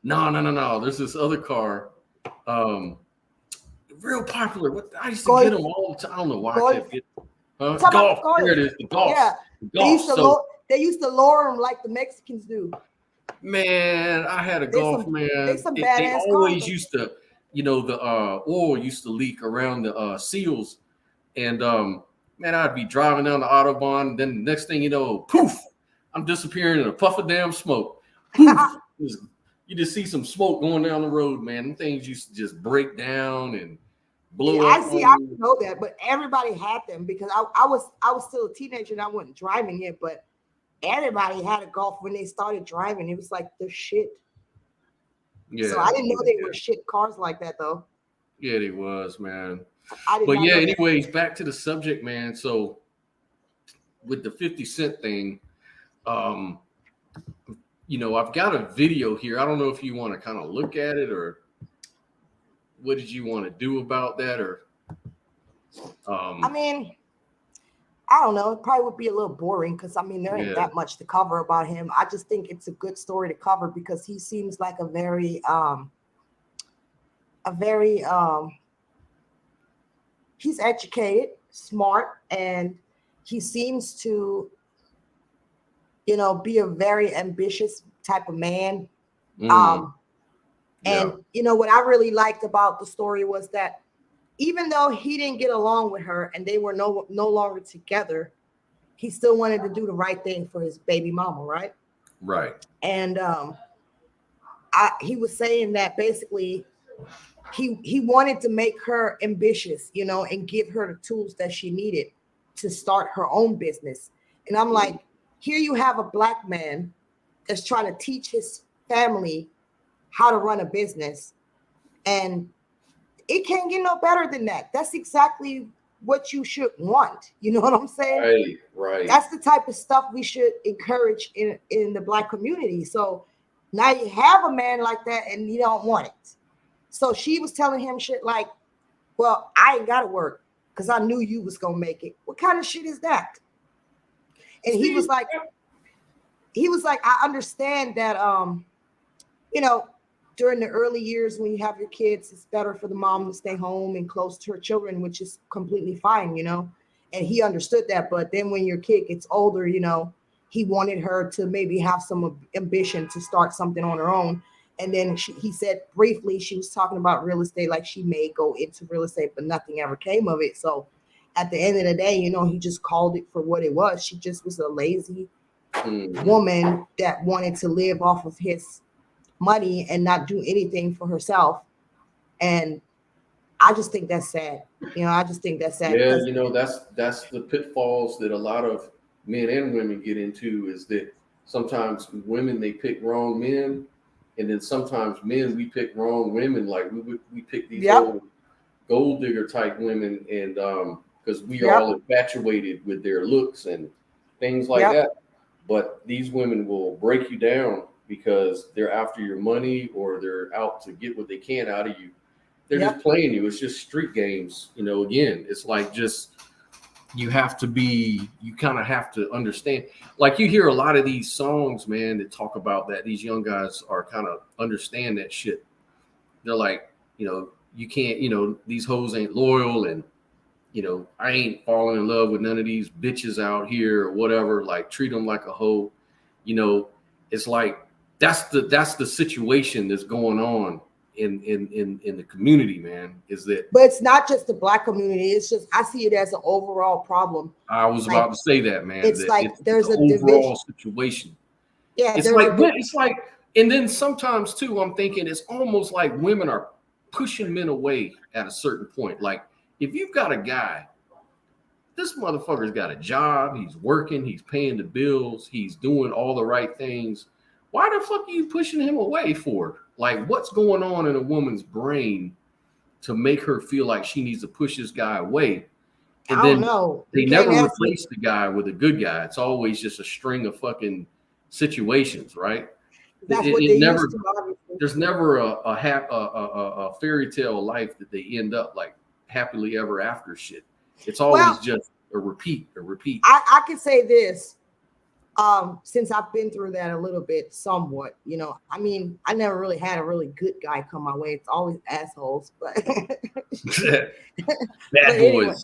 A: No. There's this other car. Real popular. I used to get them all the time. I don't know why I kept getting them. Golf. There it is. The Golf.
B: Yeah.
A: The
B: they used to lower them like the Mexicans do.
A: Man, I had a Golf, man. They always used to, the oil used to leak around the seals. And man, I'd be driving down the Autobahn. And then the next thing you know, poof, I'm disappearing in a puff of damn smoke. Poof. You just see some smoke going down the road, man. Them things used to just break down and blow up.
B: I know that, but everybody had them because I was still a teenager and I wasn't driving yet, but everybody had a Golf when they started driving. It was like the shit. Yeah. So I didn't know they were shit cars like that though.
A: Yeah, they was, man. But yeah, anyways, back to the subject, man. So with the 50 Cent thing, I've got a video here. I don't know if you want to kind of look at it or what did you want to do about that or
B: I mean, I don't know. It probably would be a little boring because there ain't that much to cover about him. I just think it's a good story to cover because he seems like a very he's educated, smart, and he seems to, be a very ambitious type of man. And what I really liked about the story was that even though he didn't get along with her and they were no longer together, he still wanted to do the right thing for his baby mama, right?
A: Right.
B: And he was saying that basically he wanted to make her ambitious, and give her the tools that she needed to start her own business. And I'm like, here you have a black man that's trying to teach his family how to run a business. And it can't get no better than that. That's exactly what you should want. You know what I'm saying?
A: Right.
B: That's the type of stuff we should encourage in the black community. So now you have a man like that and you don't want it. So she was telling him shit like, well, I ain't got to work because I knew you was going to make it. What kind of shit is that? And he was like, I understand that, during the early years when you have your kids, it's better for the mom to stay home and close to her children, which is completely fine, you know. And he understood that. But then when your kid gets older, you know, he wanted her to maybe have some ambition to start something on her own. And then he said briefly she was talking about real estate, like she may go into real estate, but nothing ever came of it. So at the end of the day, you know, he just called it for what it was. She just was a lazy woman that wanted to live off of his money and not do anything for herself. And I just think that's sad. You know, I just think that's sad.
A: Yeah, you know, that's the pitfalls that a lot of men and women get into, is that sometimes women, they pick wrong men, and then sometimes men, we pick wrong women. Like we pick these old gold digger type women, and because we are all infatuated with their looks and things like that. But these women will break you down because they're after your money, or they're out to get what they can out of you. They're just playing you. It's just street games. You know, again, it's like, just, you kind of have to understand. Like, you hear a lot of these songs, man, that talk about that. These young guys are kind of understand that shit. They're like, you know, you can't, you know, these hoes ain't loyal, and, you know, I ain't falling in love with none of these bitches out here or whatever. Like, treat them like a hoe. You know, it's like, that's the situation that's going on in the community, man. Is that?
B: But it's not just the Black community. It's just, I see it as an overall problem.
A: I was about to say that, man.
B: It's like there's a
A: overall situation.
B: Yeah,
A: it's like, and then sometimes too, I'm thinking it's almost like women are pushing men away at a certain point. Like, if you've got a guy, this motherfucker's got a job, he's working, he's paying the bills, he's doing all the right things. Why the fuck are you pushing him away for? Like, what's going on in a woman's brain to make her feel like she needs to push this guy away? And then they never replace the guy with a good guy. It's always just a string of fucking situations, right? There's never a fairy tale life that they end up like happily ever after shit. It's always just a repeat.
B: I can say this, since I've been through that a little bit, somewhat, you know, I mean, I never really had a really good guy come my way. It's always assholes, but
A: bad boys.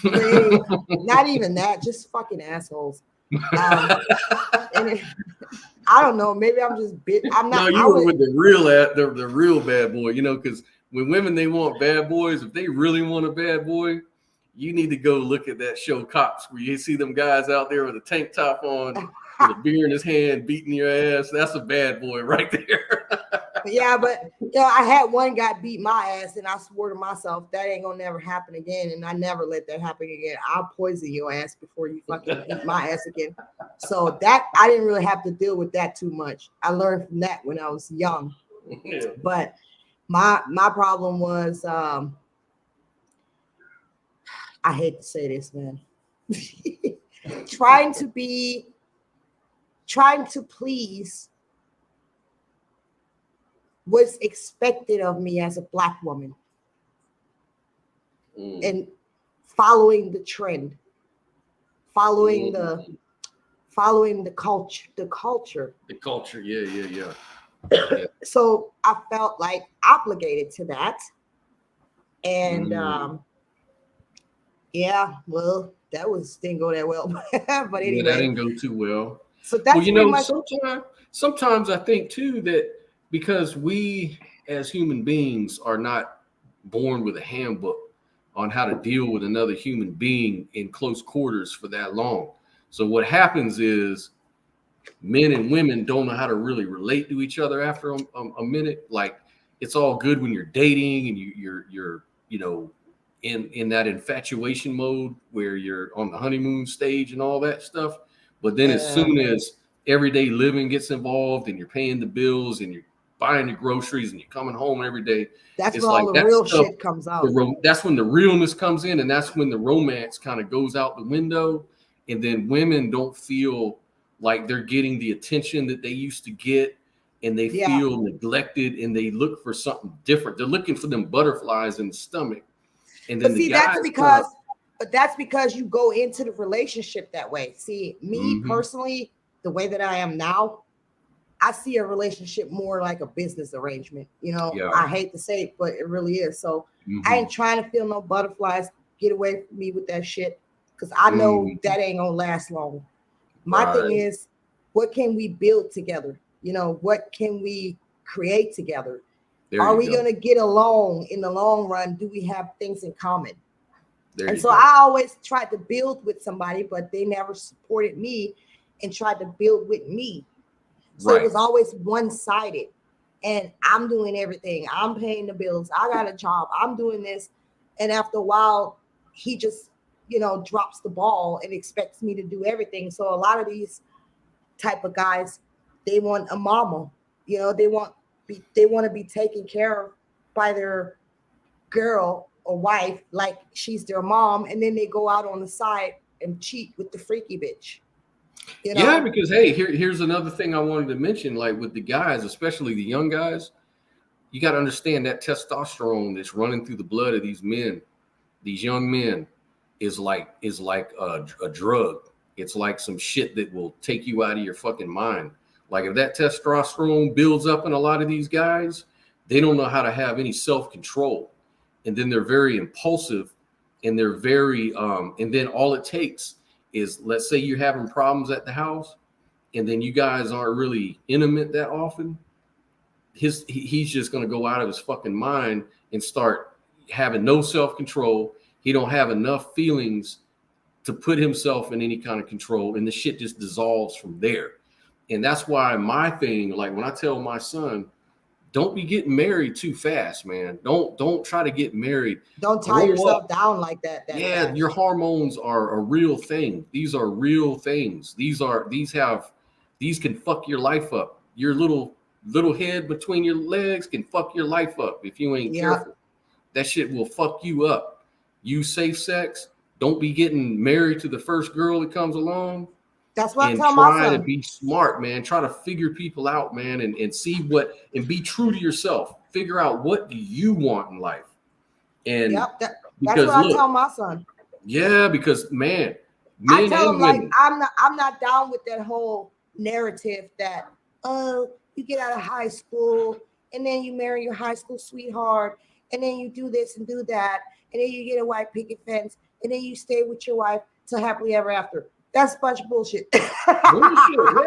B: Anyway, not even that, just fucking assholes. And I don't know, maybe I'm just I'm not.
A: No, you were with the real bad boy, you know, because when women, they want bad boys, if they really want a bad boy, you need to go look at that show Cops, where you see them guys out there with a tank top on, with a beer in his hand, beating your ass. That's a bad boy right there.
B: Yeah, but I had one guy beat my ass, and I swore to myself that ain't gonna never happen again, and I never let that happen again. I'll poison your ass before you fucking beat my ass again. So that, I didn't really have to deal with that too much. I learned from that when I was young. Yeah. But my problem was, I hate to say this, man, trying to please what's expected of me as a Black woman, and following the trend, following the culture.
A: Yeah.
B: So I felt like obligated to that. And yeah, well, didn't go that well. But anyway,
A: that didn't go too well.
B: So that's,
A: well, you know, sometimes I think too that because we as human beings are not born with a handbook on how to deal with another human being in close quarters for that long. So what happens is men and women don't know how to really relate to each other after a minute. Like, it's all good when you're dating and you're you know, in that infatuation mode where you're on the honeymoon stage and all that stuff. But then as soon as everyday living gets involved and you're paying the bills and you're buying the groceries and you're coming home every day,
B: that's when all the real shit comes out.
A: That's when the realness comes in, and that's when the romance kind of goes out the window. And then women don't feel like they're getting the attention that they used to get, and they feel neglected, and they look for something different. They're looking for them butterflies in the stomach. And then
B: that's because you go into the relationship that way. See, me personally, the way that I am now, I see a relationship more like a business arrangement.
A: Yeah.
B: I hate to say it, but it really is. So I
A: Mm-hmm.
B: ain't trying to feel no butterflies. Get away from me with that shit, because I know that ain't gonna last long. My thing
A: Right.
B: is, what can we build together? What can we create together?
A: There
B: Are
A: you
B: we
A: go.
B: going to get along in the long run? Do we have things in common?
A: There
B: And
A: you
B: so
A: go.
B: I always tried to build with somebody, but they never supported me and tried to build with me. So it
A: Right.
B: was always one-sided. And I'm doing everything. I'm paying the bills. I got a job. I'm doing this. And after a while, he just, drops the ball and expects me to do everything. So a lot of these type of guys, they want a mama. They want to be taken care of by their girl or wife like she's their mom, and then they go out on the side and cheat with the freaky bitch.
A: Yeah, because hey, here's another thing I wanted to mention. Like with the guys, especially the young guys, you got to understand that testosterone that's running through the blood of these men, these young men, is like a drug. It's like some shit that will take you out of your fucking mind. Like if that testosterone builds up in a lot of these guys, they don't know how to have any self-control, and then they're very impulsive, and they're very and then all it takes is, let's say you're having problems at the house, and then you guys aren't really intimate that often. He's just going to go out of his fucking mind and start having no self-control. He don't have enough feelings to put himself in any kind of control, and the shit just dissolves from there. And that's why my thing, like when I tell my son, don't be getting married too fast, man. Don't try to get married.
B: Don't tie
A: Grow up.
B: yourself down like that
A: Yeah,
B: fast.
A: your hormones are a real thing. These are real things. These can fuck your life up. Your little head between your legs can fuck your life up if you ain't
B: Yeah,
A: careful. That shit will fuck you up. You safe sex. Don't be getting married to the first girl that comes along,
B: that's what I
A: and
B: tell my
A: try to
B: son.
A: be smart, man. Try to figure people out, man, and see what, and be true to yourself. Figure out what do you want in life. And
B: Yep, that's what
A: because
B: I tell
A: look,
B: my son.
A: yeah, because man,
B: I
A: men
B: tell him
A: and
B: like
A: women.
B: I'm not down with that whole narrative that, oh, you get out of high school and then you marry your high school sweetheart and then you do this and do that and then you get a white picket fence and then you stay with your wife till happily ever after. That's a bunch of bullshit.
A: Bullshit. Yeah,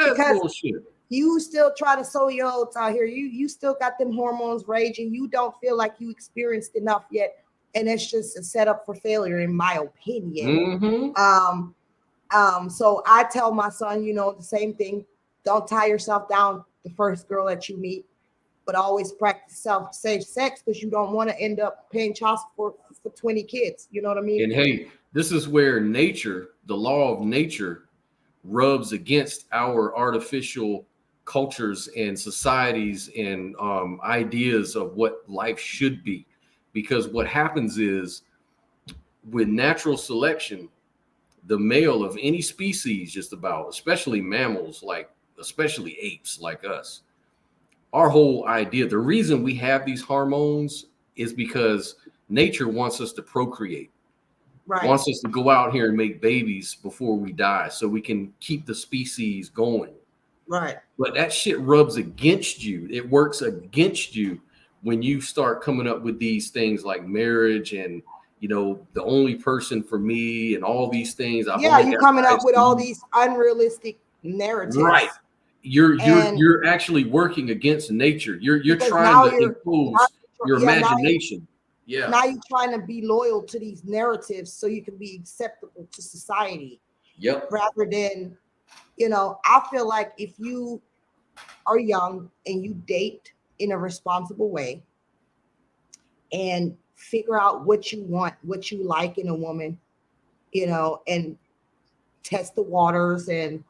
A: it's
B: Because
A: bullshit.
B: you still try to sow your oats out here. You still got them hormones raging. You don't feel like you experienced enough yet, and it's just a setup for failure, in my opinion.
A: Mm-hmm.
B: So I tell my son, the same thing. Don't tie yourself down the first girl that you meet, but always practice safe sex, because you don't want to end up paying child support for 20 kids. You know what I mean?
A: And hey, this is where nature, the law of nature, rubs against our artificial cultures and societies and ideas of what life should be. Because what happens is, with natural selection, the male of any species, just about, especially mammals, like especially apes like us, our whole idea, the reason we have these hormones is because nature wants us to procreate,
B: Right,
A: wants us to go out here and make babies before we die so we can keep the species going.
B: right.
A: But that shit rubs against you. It works against you when you start coming up with these things like marriage and, the only person for me and all these things. I've
B: Yeah,
A: only
B: you
A: got
B: coming
A: eyes
B: up with
A: for
B: all
A: you.
B: these unrealistic
A: Right.
B: narratives,
A: You're you're
B: and
A: you're actually working against nature. You're
B: because
A: trying
B: now
A: to impose your
B: yeah,
A: imagination. Yeah.
B: now you're trying to be loyal to these narratives so you can be acceptable to society,
A: Yep.
B: rather than, I feel like if you are young and you date in a responsible way and figure out what you want, what you like in a woman, and test the waters and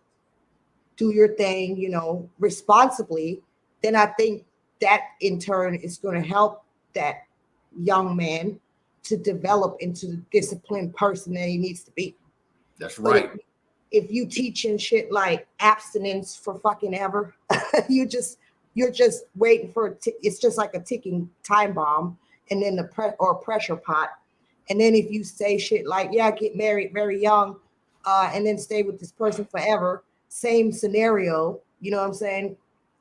B: do your thing, responsibly, then I think that in turn is going to help that young man to develop into the disciplined person that he needs to be.
A: That's
B: But
A: right.
B: if you teaching shit like abstinence for fucking ever, you're just waiting for it's just like a ticking time bomb, and then or pressure pot. And then if you say shit like, yeah, get married very young, and then stay with this person forever, same scenario, You know what I'm saying?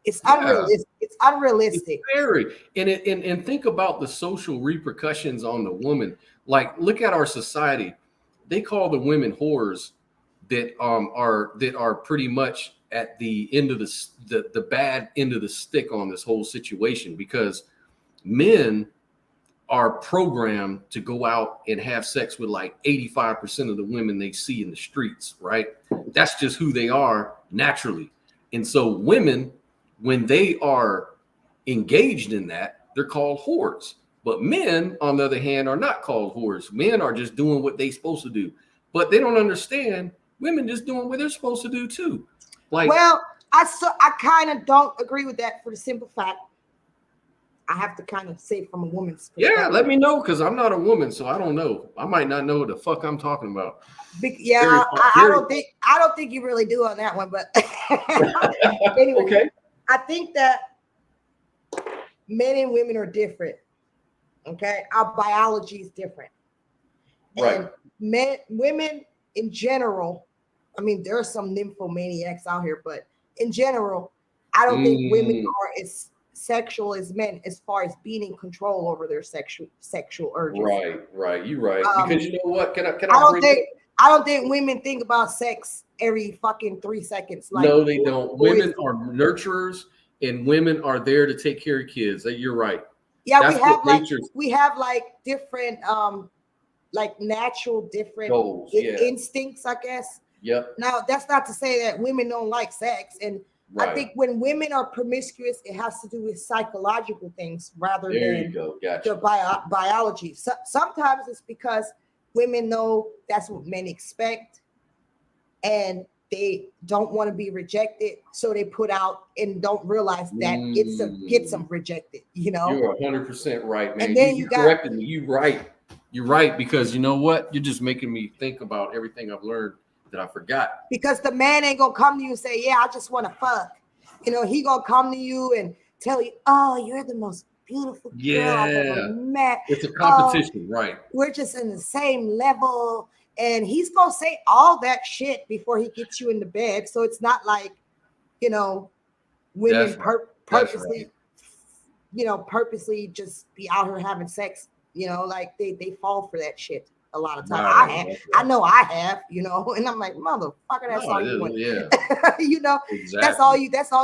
B: It's
A: Yeah.
B: unrealistic. It's unrealistic.
A: It's very, and think about the social repercussions on the woman. Like, look at our society. They call the women whores that are pretty much at the end of the bad end of the stick on this whole situation, because men are programmed to go out and have sex with like 85% of the women they see in the streets, right? That's just who they are naturally. And so women, when they are engaged in that, they're called whores. But men, on the other hand, are not called whores. Men are just doing what they're supposed to do. But they don't understand women just doing what they're supposed to do too. Like,
B: well, I kind of don't agree with that for the simple fact. I have to kind of say from a woman's perspective.
A: yeah, let me know, because I'm not a woman, so I don't know. I might not know what the fuck I'm talking about.
B: Yeah, I don't think you really do on that one, but anyway,
A: okay.
B: I think that men and women are different. Okay, our biology is different,
A: Right.
B: and women in general. I mean, there are some nymphomaniacs out here, but in general, I don't think women are as sexual as men as far as being in control over their sexual urges.
A: Right. You're right. Because you know what?
B: I don't think women think about sex every fucking 3 seconds. Like,
A: no, they don't. Women are nurturers, and women are there to take care of kids. You're right.
B: Yeah, we have like different like natural different
A: goals,
B: instincts, I guess.
A: Yep.
B: Now, that's not to say that women don't like sex. And I think when women are promiscuous, it has to do with psychological things rather than their biology. So, sometimes it's because women know that's what men expect and they don't want to be rejected. So they put out and don't realize that gets them rejected, you know?
A: You're 100% right, man.
B: And then
A: you corrected me. You're right. You're right, because you know what? You're just making me think about everything I've learned that I forgot.
B: Because the man ain't gonna come to you and say, yeah, I just want to fuck. You know, he gonna come to you and tell you, oh, you're the most beautiful girl I've ever met.
A: It's a competition, right?
B: We're just in the same level. And he's gonna say all that shit before he gets you in the bed. So it's not like, you know, women purposely, purposely just be out here having sex. You know, like they fall for that shit a lot of times. I know I have, you know, and I'm like, motherfucker, that's all you want.
A: Yeah.
B: You know, that's all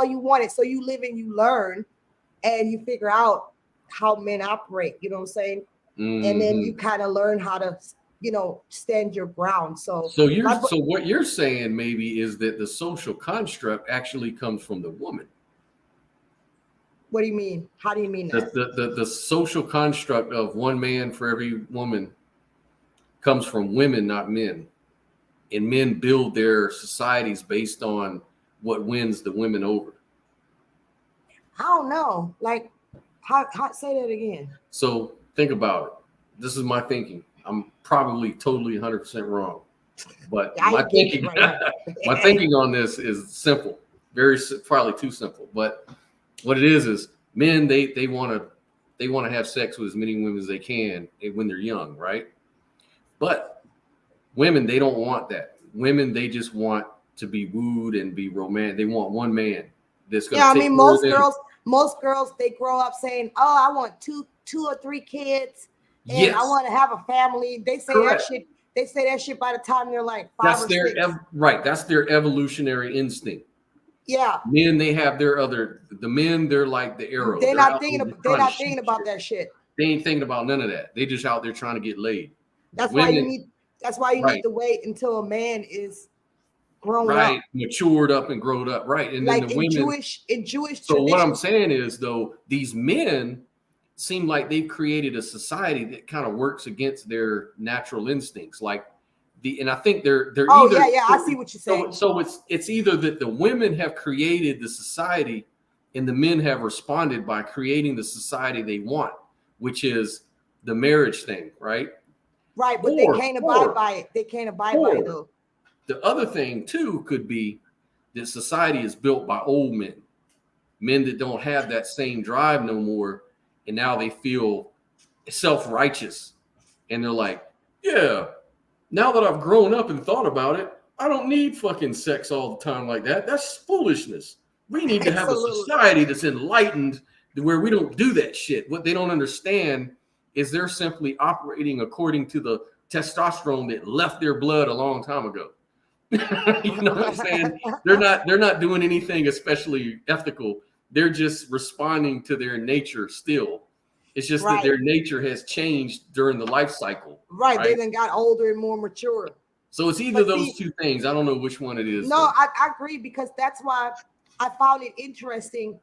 B: you wanted. So you live and you learn and you figure out how men operate, you know what I'm saying? And then you kind of learn how to, you know, stand your ground. So
A: what you're saying maybe is that the social construct actually comes from the woman.
B: What do you mean? How do you mean that?
A: The social construct of one man for every woman comes from women, not men. And men build their societies based on what wins the women over.
B: I don't know. Like, how say that again?
A: So think about it. This is my thinking. I'm probably totally 100% wrong. But my thinking on this is simple. Probably too simple. But what it is men, they want to have sex with as many women as they can when they're young, right? But women, they don't want that. Women, they just want to be wooed and be romantic. They want one man that's going to take care of them.
B: Most girls, they grow up saying, "Oh, I want two or three kids, and I want to have a family." They say that shit. They say that shit by the time they're like 5 or 6.
A: Right. That's their evolutionary instinct.
B: Yeah.
A: Men, they have the men, they're like the arrow.
B: They're not thinking about that shit.
A: They ain't thinking about none of that. They just out there trying to get laid.
B: That's why you need to wait until a man is grown up,
A: matured up and grown up, right? And
B: like
A: then the
B: in
A: women,
B: Jewish.
A: So what I'm saying is, though, these men seem like they've created a society that kind of works against their natural instincts, and I think they're either.
B: I see what you're saying.
A: So it's either that the women have created the society, and the men have responded by creating the society they want, which is the marriage thing, right?
B: Right, but they can't abide by it. They can't abide by it, though.
A: The other thing, too, could be that society is built by old men that don't have that same drive no more, and now they feel self-righteous. And they're like, yeah, now that I've grown up and thought about it, I don't need fucking sex all the time like that. That's foolishness. We need to have a
B: Absolutely.
A: society that's enlightened where we don't do that shit. What they don't understand is they're simply operating according to the testosterone that left their blood a long time ago. You know what I'm saying? They're not doing anything especially ethical. They're just responding to their nature still. It's just that
B: Right.
A: their nature has changed during the life cycle.
B: Right. They
A: Right.
B: then got older and more mature.
A: So it's either
B: But
A: those
B: see,
A: two things. I don't know which one it is.
B: no,
A: Though.
B: I agree, because that's why I found it interesting,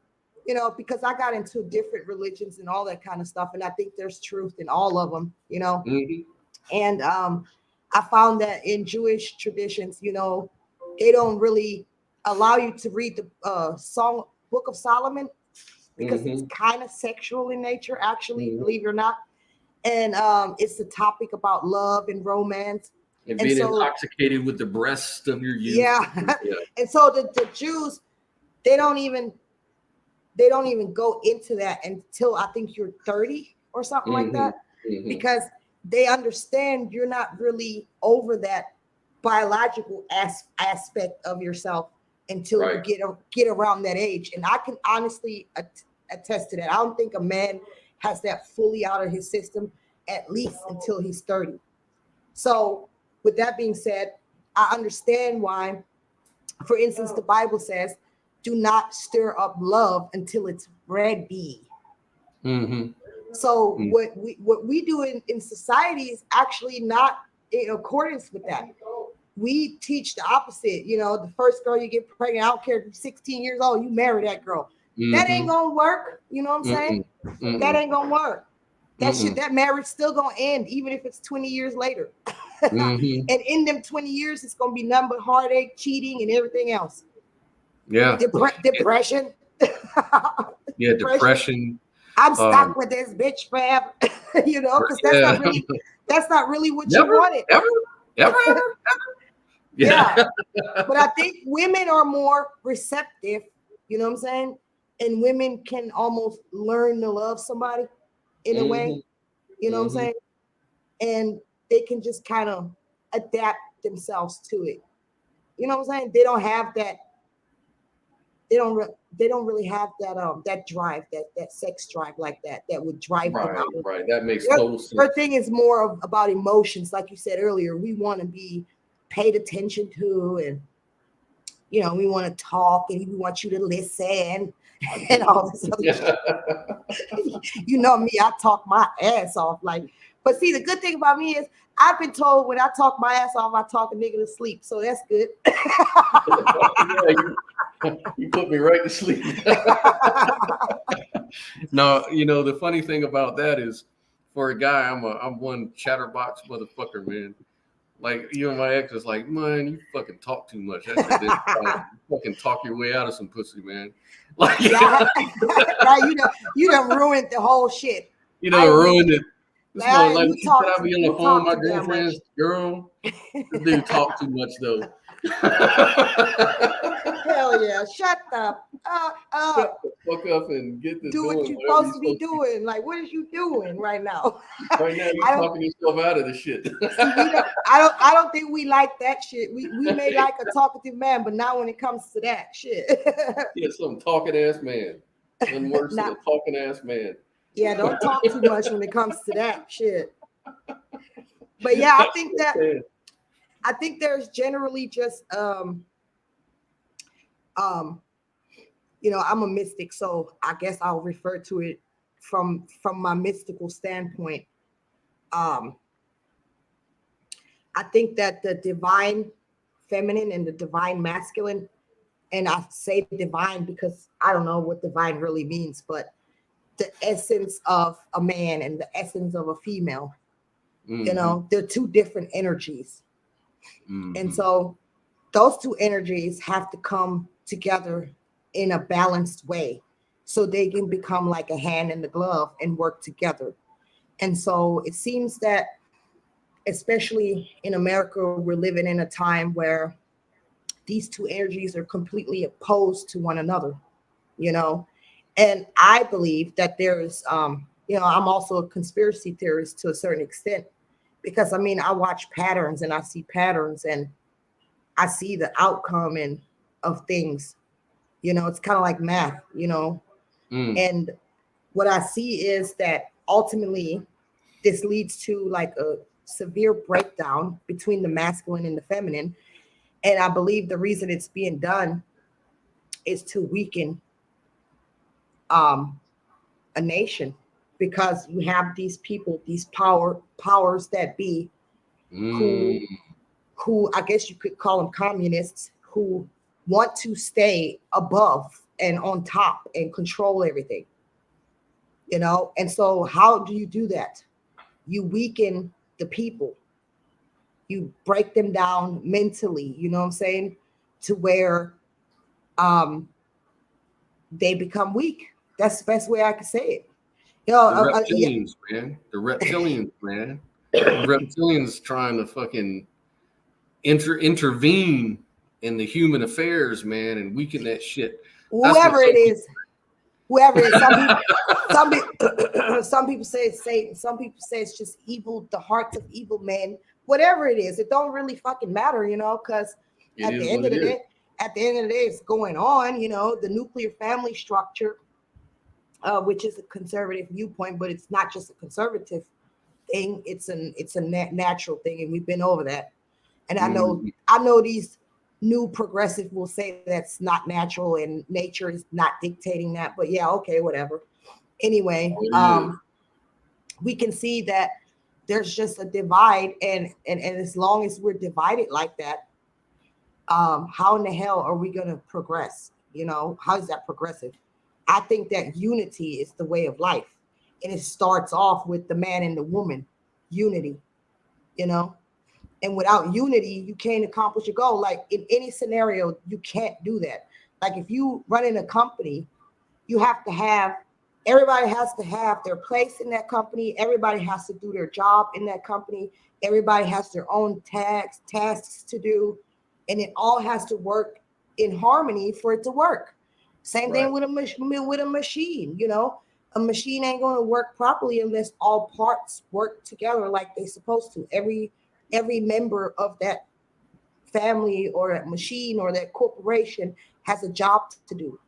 B: because I got into different religions and all that kind of stuff. And I think there's truth in all of them,
A: Mhm.
B: And I found that in Jewish traditions, they don't really allow you to read the Book of Solomon, because it's
A: Mhm.
B: kind of sexual in nature, actually,
A: Mhm.
B: believe it or not. And it's a topic about love and romance.
A: And
B: And
A: being
B: so,
A: intoxicated with the breasts of your youth.
B: yeah.
A: Yeah.
B: And so the Jews, they don't even go into that until I think you're 30 or something like
A: Mhm.
B: that,
A: Mhm.
B: because they understand you're not really over that biological aspect of yourself until you
A: Right.
B: get around that age. And I can honestly attest to that. I don't think a man has that fully out of his system at least until he's 30. So with that being said, I understand why, for instance, the Bible says, do not stir up love until it's ready.
A: Mhm.
B: So
A: Mhm.
B: what we do in society is actually not in accordance with that. We teach the opposite. The first girl you get pregnant, I don't care if you're 16 years old, you marry that girl. That ain't
A: Mhm.
B: gonna work. You know what I'm saying?
A: Mm-mm.
B: That
A: Mm-mm.
B: ain't gonna work.
A: Mm-mm.
B: That marriage still gonna end, even if it's 20 years later.
A: Mhm.
B: And in them 20 years, it's gonna be nothing but heartache, cheating, and everything else.
A: Yeah.
B: Depression.
A: Yeah.
B: Depression.
A: Depression.
B: I'm
A: Um.
B: stuck with this bitch forever, because that's
A: Yeah.
B: not really what you
A: Never.
B: wanted.
A: Ever. Ever. Ever.
B: Yeah.
A: Yeah.
B: But I think women are more receptive, you know what I'm saying? And women can almost learn to love somebody in a way,
A: Mhm.
B: you know what I'm
A: Mhm.
B: saying? And they can just kind of adapt themselves to it. You know what I'm saying? They don't have that. They don't really have that drive, that sex drive like that would drive them
A: Right.
B: out.
A: Right. That makes
B: Their,
A: total
B: their
A: sense.
B: thing is more about emotions, like you said earlier. We want to be paid attention to, and we want to talk, and we want you to listen, and all this other shit.
A: Yeah.
B: You know me, I talk my ass off. But see, the good thing about me is I've been told when I talk my ass off, I talk a nigga to sleep. So that's good.
A: Yeah. You put me right to sleep. No, the funny thing about that is, for a guy, I'm one chatterbox motherfucker, man. Like you and my ex is like, man, you fucking talk too much. That shit didn't stop. You fucking talk your way out of some pussy, man. Like
B: Yeah, right. You done ruined the whole shit. I agree with
A: ruined it.
B: you.
A: This mother, like
B: You
A: when she said
B: talk
A: I'd be on the
B: you
A: phone with
B: talk
A: my
B: too damn much.
A: girlfriend's girl. This dude talk too much though.
B: Hell yeah! Shut up.
A: Shut the fuck up and get to
B: Do what
A: doing
B: you're
A: whatever
B: supposed
A: you're
B: to be
A: supposed to be.
B: doing. Like, what is you doing right now?
A: Right now, you
B: I don't
A: talking yourself out of the shit.
B: see. We don't. I don't think we like that shit. We may like a talkative man, but not when it comes to that shit.
A: Yeah, some talking ass man. Nothing worse than
B: Not.
A: a talking ass man.
B: Yeah, don't talk too much when it comes to that shit. But yeah,
A: That's what I'm saying.
B: I think there's generally just um I'm a mystic, so I guess I'll refer to it from my mystical standpoint. Um, I think that the divine feminine and the divine masculine, and I say divine because I don't know what divine really means, but the essence of a man and the essence of a female,
A: Mm-hmm.
B: they're two different energies. And
A: Mm-hmm.
B: so those two energies have to come together in a balanced way so they can become like a hand in the glove and work together. And so it seems that, especially in America, we're living in a time where these two energies are completely opposed to one another, you know. And I believe that there's, I'm also a conspiracy theorist to a certain extent, because I mean, I watch patterns and I see patterns and I see the outcome of things, It's kind of like math, and what I see is that ultimately this leads to like a severe breakdown between the masculine and the feminine. And I believe the reason it's being done is to weaken um, a nation, because you have these people, these powers that be, who
A: Mm.
B: who I guess you could call them communists, who want to stay above and on top and control everything. And so how do you do that? You weaken the people, you break them down mentally, you know what I'm saying, to where um they become weak. That's the best way I can say it.
A: The
B: Yeah.
A: reptilians, man. The reptilians, man. The reptilians trying to fucking intervene in the human affairs, man, and weaken that shit. That's what
B: Whoever
A: some
B: it
A: people.
B: is, whoever it is, some people say it's Satan, some people say it's just evil, the hearts of evil men. Whatever it is, it don't really fucking matter, because
A: It
B: at the
A: is
B: end
A: what
B: of
A: it
B: the
A: is.
B: day, it's going on, the nuclear family structure, which is a conservative viewpoint, but it's not just a conservative thing. It's a natural thing, and we've been over that. And
A: Mm.
B: I know these new progressive will say that's not natural and nature is not dictating that. But yeah, okay, whatever. Anyway,
A: Oh, it is.
B: we can see that there's just a divide, and as long as we're divided like that, how in the hell are we going to progress? How is that progressive? I think that unity is the way of life, and it starts off with the man and the woman unity. You know, and without unity, you can't accomplish your goal. Like in any scenario, you can't do that. Like if you run in a company, you have to have everybody has to have their place in that company. Everybody has to do their job in that company. Everybody has their own tasks to do, and it all has to work in harmony for it to work. Same
A: Right.
B: thing with a machine. A machine ain't going to work properly unless all parts work together like they're supposed to. Every member of that family or that machine or that corporation has a job to do.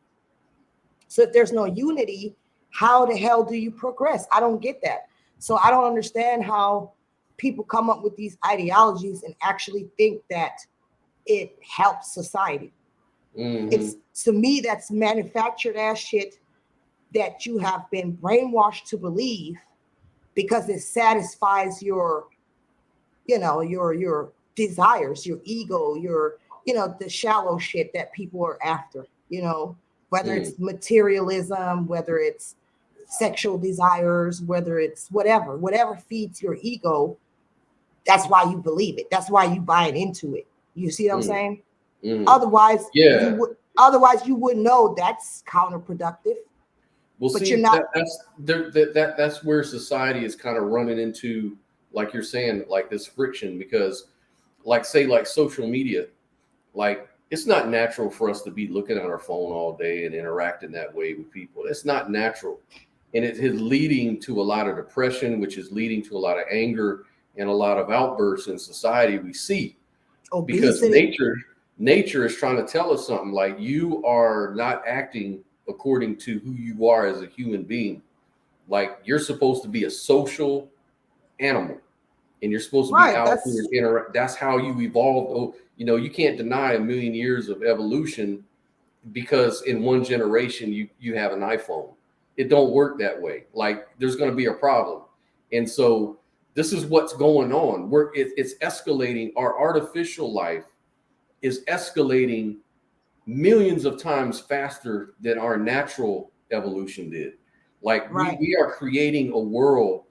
B: So if there's no unity, how the hell do you progress? I don't get that. So I don't understand how people come up with these ideologies and actually think that it helps society.
A: Mm-hmm.
B: It's, to me, that's manufactured ass shit that you have been brainwashed to believe because it satisfies your desires, your ego, the shallow shit that people are after, whether
A: Mm.
B: it's materialism, whether it's sexual desires, whether it's whatever feeds your ego. That's why you believe it. That's why you buy it into it. You see what I'm
A: Mm.
B: saying?
A: Mm.
B: Otherwise,
A: Yeah.
B: you would know that's counterproductive.
A: Well,
B: But you're
A: see,
B: not
A: that's where society is kind of running into, like you're saying, like this friction, because, like, say, like social media, like it's not natural for us to be looking at our phone all day and interacting that way with people. It's not natural, and it is leading to a lot of depression, which is leading to a lot of anger and a lot of outbursts in society we see, because
B: obesity.
A: nature is trying to tell us something, like you are not acting according to who you are as a human being. Like you're supposed to be a social animal, and you're supposed to be
B: Right.
A: out here
B: That's
A: that's how you evolved. Oh, you can't deny a million years of evolution because in one generation you have an iPhone. It don't work that way. Like there's going to be a problem. And so this is what's going on. It's escalating. Our artificial life is escalating millions of times faster than our natural evolution did. Like we
B: right.
A: we are creating a world.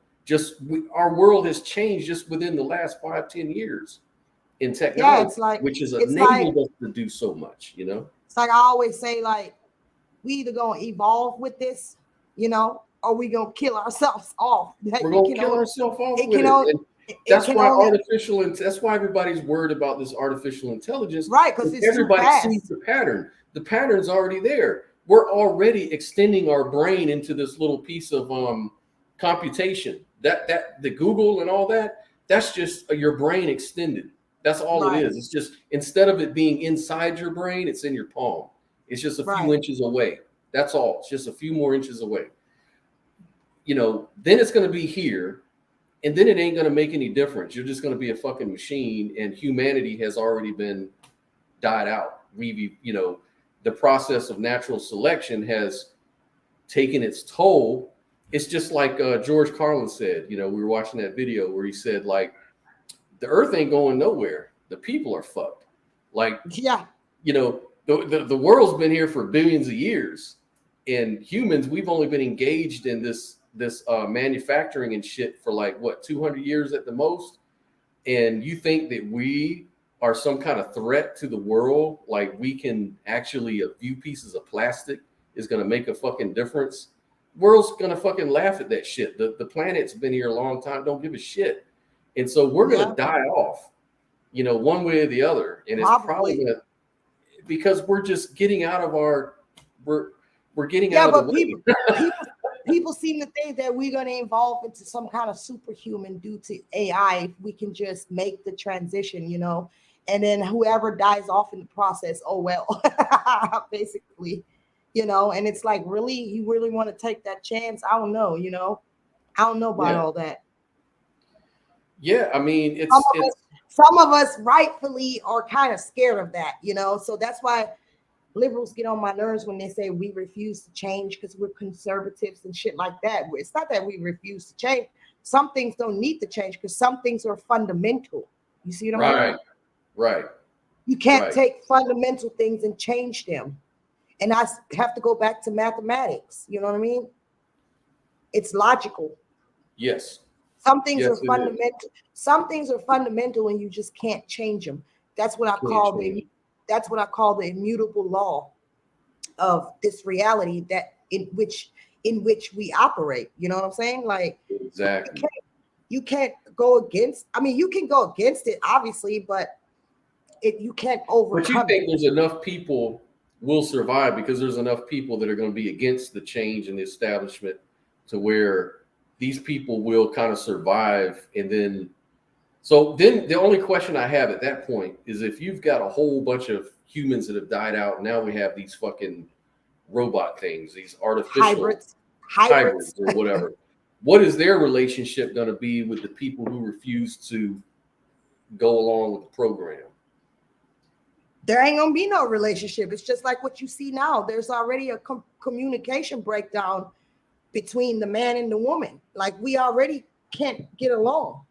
A: Our world has changed just within the last 5-10 years in
B: Yeah,
A: technology, which has
B: it's like
A: enabled us to do so much.
B: it's like I always say, like, we either gonna evolve with this, or we gonna kill ourselves off.
A: We're
B: It
A: gonna
B: can
A: kill
B: only
A: ourselves off
B: it
A: with
B: can
A: it.
B: only
A: And
B: it can only
A: that's why everybody's worried about this artificial intelligence.
B: right, because
A: Because
B: it's too
A: everybody sees
B: fast.
A: the pattern. The pattern's already there. We're already extending our brain into this little piece of computation. That the Google and all that, that's just your brain extended. That's all it
B: Right.
A: is. It's just, instead of it being inside your brain, it's in your palm. It's just a few
B: Right.
A: inches away. That's all. It's just a few more inches away. Then it's going to be here, and then it ain't going to make any difference. You're just going to be a fucking machine, and humanity has already been died out. The process of natural selection has taken its toll. It's just like George Carlin said. We were watching that video where he said, like, the earth ain't going nowhere. The people are fucked. Like,
B: Yeah.
A: The world's been here for billions of years, and humans, we've only been engaged in this manufacturing and shit for like what, 200 years at the most. And you think that we are some kind of threat to the world? Like, we can actually, a few pieces of plastic is going to make a fucking difference? World's going to fucking laugh at that shit. The planet's been here a long time. Don't give a shit. And so we're going to die off, one way or the other. And it's probably going to, because we're just getting out of we're getting out of the way.
B: People seem to think that we're going to evolve into some kind of superhuman due to AI if we can just make the transition, and then whoever dies off in the process, oh well, basically, and it's like, really, you really want to take that chance? I don't know, I don't know about all that.
A: Yeah, I mean,
B: some of us rightfully are kind of scared of that, so that's why liberals get on my nerves when they say we refuse to change because we're conservatives and shit like that. It's not that we refuse to change. Some things don't need to change because some things are fundamental. You see what I mean?
A: Right.
B: You can't take fundamental things and change them. And I have to go back to mathematics. You know what I mean? It's logical.
A: Yes.
B: Some things are fundamental. Some things are fundamental and you just can't change them. That's what I call the immutable law of this reality that in which we operate. You know what I'm saying? Like,
A: exactly.
B: You can't go against. I mean, you can go against it, obviously, but you can't overcome.
A: But you think there's enough people will survive because there's enough people that are going to be against the change and the establishment to where these people will kind of survive. And then the only question I have at that point is, if you've got a whole bunch of humans that have died out, now we have these fucking robot things, these artificial hybrids or whatever. What is their relationship going to be with the people who refuse to go along with the program?
B: There ain't going to be no relationship. It's just like what you see now. There's already a communication breakdown between the man and the woman. Like, we already can't get along.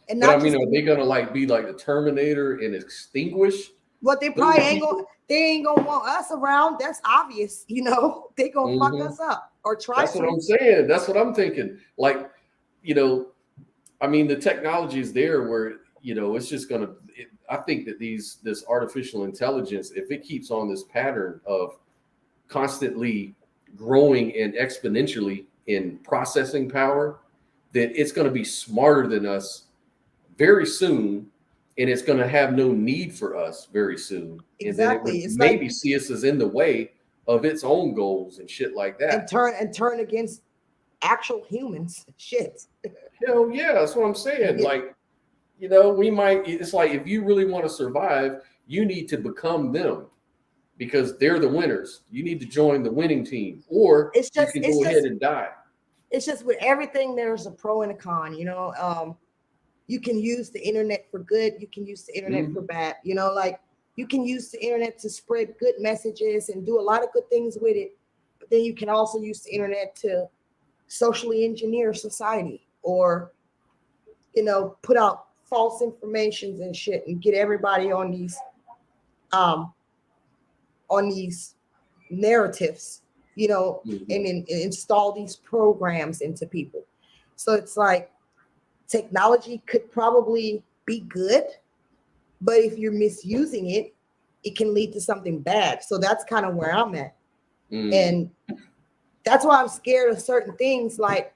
B: And
A: but I mean, are they gonna be like the Terminator and extinguish?
B: Well, they probably ain't gonna want us around. That's obvious, They gonna fuck us up or try.
A: That's what I'm saying. That's what I'm thinking. Like, I mean, the technology is there where it's just gonna. I think that this artificial intelligence, if it keeps on this pattern of constantly growing and exponentially in processing power, that it's going to be smarter than us very soon, and it's going to have no need for us very soon.
B: Exactly.
A: And then it would see us as in the way of its own goals and shit like that.
B: And turn against actual humans. Shit.
A: Hell yeah, that's what I'm saying. Yeah. Like, we might. It's like, if you really want to survive, you need to become them because they're the winners. You need to join the winning team, or you can go ahead and die.
B: It's just with everything, there's a pro and a con. You can use the internet for good. You can use the internet for bad. Like, you can use the internet to spread good messages and do a lot of good things with it. But then you can also use the internet to socially engineer society, or, put out false informations and shit and get everybody on these narratives, and install these programs into people. So it's like, technology could probably be good, but if you're misusing it, it can lead to something bad. So that's kind of where I'm at. And that's why I'm scared of certain things, like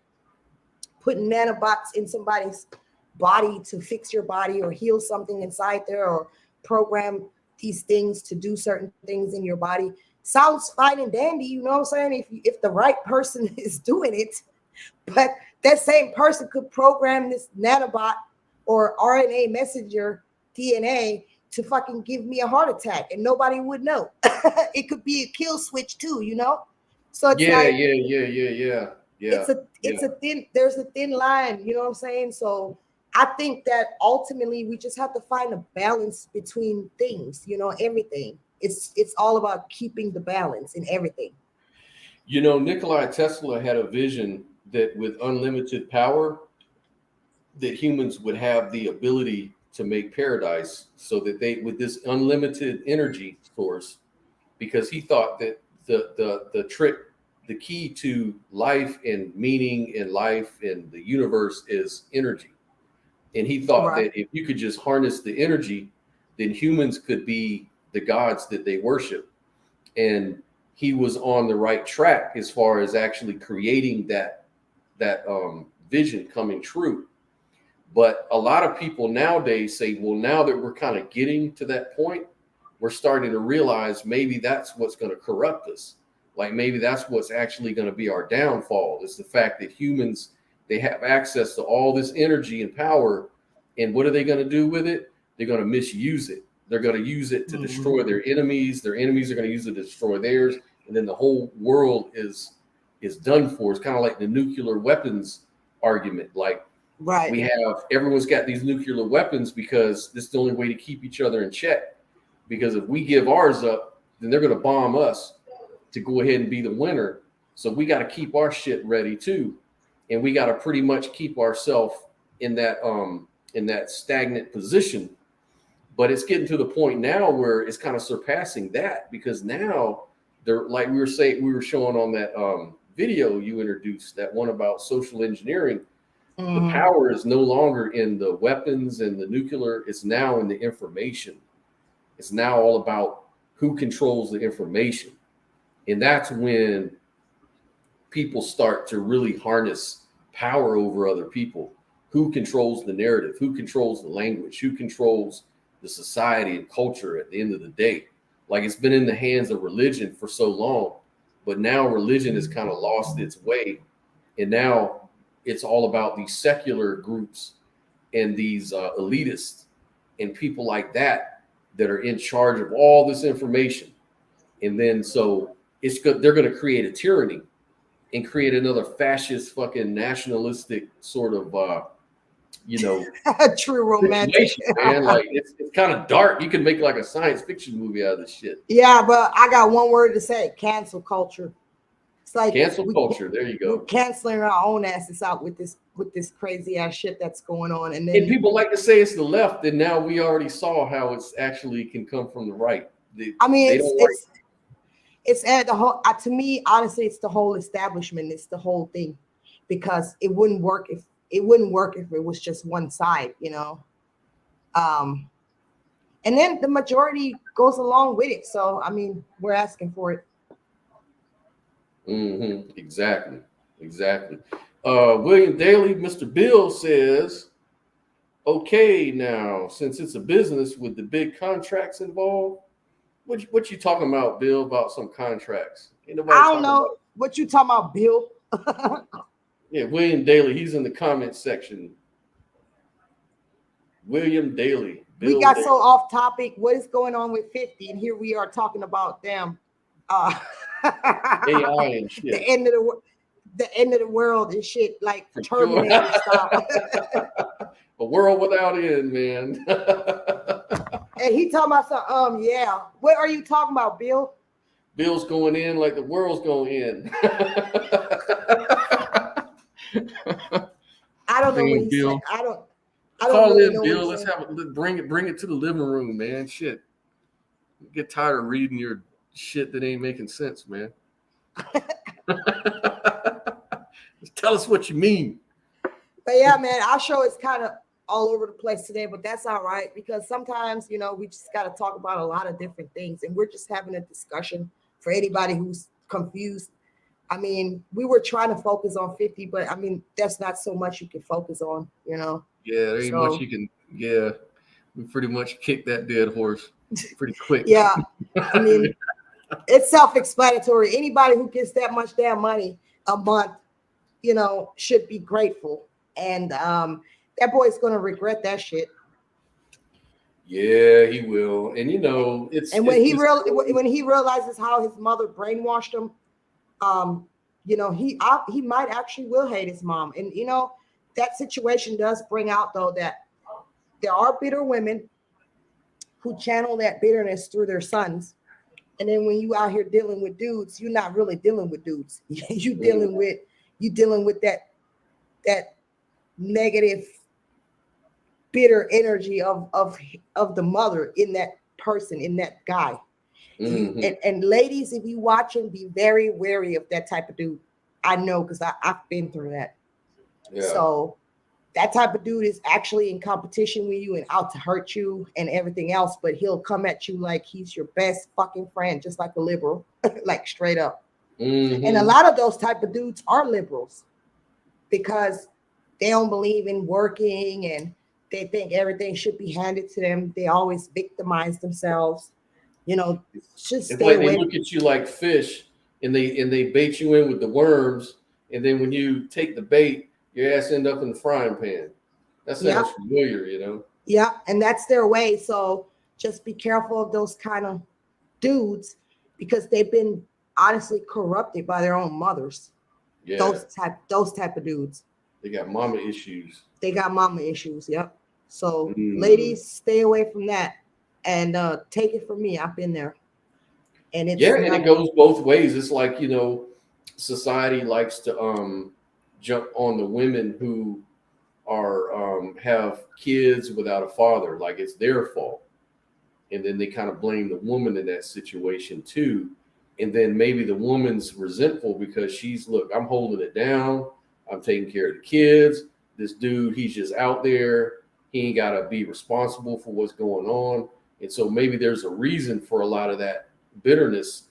B: putting nanobots in somebody's body to fix your body or heal something inside there, or program these things to do certain things in your body. Sounds fine and dandy, you know what I'm saying? If the right person is doing it, but that same person could program this nanobot or RNA messenger DNA to fucking give me a heart attack and nobody would know. It could be a kill switch too, you know? So it's
A: Yeah,
B: like
A: yeah.
B: There's a thin line, you know what I'm saying? So I think that ultimately we just have to find a balance between things, you know, everything. It's all about keeping the balance in everything.
A: You know, Nikola Tesla had a vision that with unlimited power, that humans would have the ability to make paradise, so that they, with this unlimited energy source, because he thought that the trick, the key to life and meaning in life and the universe is energy. And he thought
B: Right.
A: that if you could just harness the energy, then humans could be the gods that they worship. And he was on the right track as far as actually creating that vision coming true. But a lot of people nowadays say, well, now that we're kind of getting to that point, we're starting to realize maybe that's what's going to corrupt us. Like maybe that's what's actually going to be our downfall, is the fact that humans, they have access to all this energy and power. And what are they going to do with it? They're going to misuse it. They're going to use it to destroy their enemies. Their enemies are going to use it to destroy theirs. And then the whole world is done for. It's kind of like the nuclear weapons argument. Like, we
B: Right.
A: have, everyone's got these nuclear weapons because this is the only way to keep each other in check. Because if we give ours up, then they're going to bomb us to go ahead and be the winner. So we got to keep our shit ready too, and we got to pretty much keep ourselves in that stagnant position. But it's getting to the point now where it's kind of surpassing that, because now they're like we were showing on that video you introduced, that one about social engineering. The
B: Mhm.
A: power is no longer in the weapons and the nuclear, it's now in the information. It's now all about who controls the information. And that's when people start to really harness power over other people. Who controls the narrative? Who controls the language? Who controls the society and culture at the end of the day? Like, it's been in the hands of religion for so long, but now religion has kind of lost its way. And now it's all about these secular groups and these elitists and people like that that are in charge of all this information. And then so it's good, they're going to create a tyranny and create another fascist fucking nationalistic sort of you know
B: True romantic.
A: situation, man. Like, it's kind of dark. You can make like a science fiction movie out of this shit.
B: Yeah, but I got one word to say: cancel culture. It's like
A: Cancel culture, there you
B: we're
A: go.
B: canceling our own asses out with this crazy ass shit that's going on, and
A: And
B: then
A: people like to say it's the left, and now we already saw how it's actually can come from the right.
B: I mean
A: They
B: it's
A: don't like.
B: it's it's at the whole. To me, honestly, it's the whole establishment. It's the whole thing, because it wouldn't work if it was just one side, you know. Um, and then the majority goes along with it. So I mean, we're asking for it.
A: Exactly, exactly. William Daly, Mr. Bill says, okay, now since it's a business with the big contracts involved, what you talking about, Bill? About some contracts? Ain't nobody
B: I don't
A: talking
B: know
A: about.
B: what you talking about, Bill.
A: Yeah, William Daly. He's in the comment section. William Daly,
B: We
A: Bill
B: got so
A: Daly.
B: off topic. What is going on with 50? And here we are talking about them. Uh,
A: AI and
B: the
A: shit,
B: end of the world and shit, like
A: for sure.
B: Terminator style.
A: A world without end, man.
B: And he talking about some, yeah. What are you talking about, Bill?
A: Bill's going in like the world's going in.
B: I don't know what
A: Damn,
B: he's saying.
A: Bill.
B: I don't
A: Call
B: really
A: in,
B: know what
A: Bill.
B: he's
A: Let's
B: saying.
A: have it. Bring it to the living room, man. Shit. Get tired of reading your shit that ain't making sense, man. Just tell us what you mean.
B: But yeah, man, our show is kind of all over the place today, but that's all right, because sometimes, we just got to talk about a lot of different things, and we're just having a discussion for anybody who's confused. I mean, we were trying to focus on 50, but I mean, that's not so much you can focus on.
A: Yeah, there ain't much
B: So
A: you can. Yeah, we pretty much kicked that dead horse pretty quick.
B: yeah, I mean, it's self-explanatory. Anybody who gets that much damn money a month, should be grateful. And that boy's gonna regret that shit.
A: Yeah, he will. And you know,
B: And
A: it's this.
B: when he realizes how his mother brainwashed him, he might actually will hate his mom. And that situation does bring out though that there are bitter women who channel that bitterness through their sons. And then when you out here dealing with dudes, you're not really dealing with dudes. You dealing with that negative, bitter energy of the mother in that person, in that guy.
A: Mm-hmm.
B: And ladies, if you watching, be very wary of that type of dude. I know because I've been through that.
A: Yeah.
B: So that type of dude is actually in competition with you and out to hurt you and everything else, but he'll come at you like he's your best fucking friend, just like a liberal, like straight up. And a
A: Mm-hmm.
B: lot of those type of dudes are liberals because they don't believe in working and they think everything should be handed to them. They always victimize themselves. Just
A: It's
B: stay
A: like they
B: away.
A: look at you like fish, and they bait you in with the worms, and then when you take the bait, your ass end up in the frying pan. That
B: Yeah,
A: sounds familiar, you know.
B: yeah, and that's their way. So just be careful of those kind of dudes because they've been honestly corrupted by their own mothers.
A: Yeah,
B: Those type of dudes.
A: they got mama issues.
B: They got mama issues. Yep. So
A: Mm.
B: ladies, stay away from that and take it from me. I've been there, and
A: Yeah,
B: it's
A: and it
B: not.
A: goes both ways. It's like, you know, society likes to jump on the women who are have kids without a father, like it's their fault. And then they kind of blame the woman in that situation too. And then maybe the woman's resentful because she's, look, I'm holding it down, I'm taking care of the kids. This dude, he's just out there, he ain't got to be responsible for what's going on. And so maybe there's a reason for a lot of that bitterness.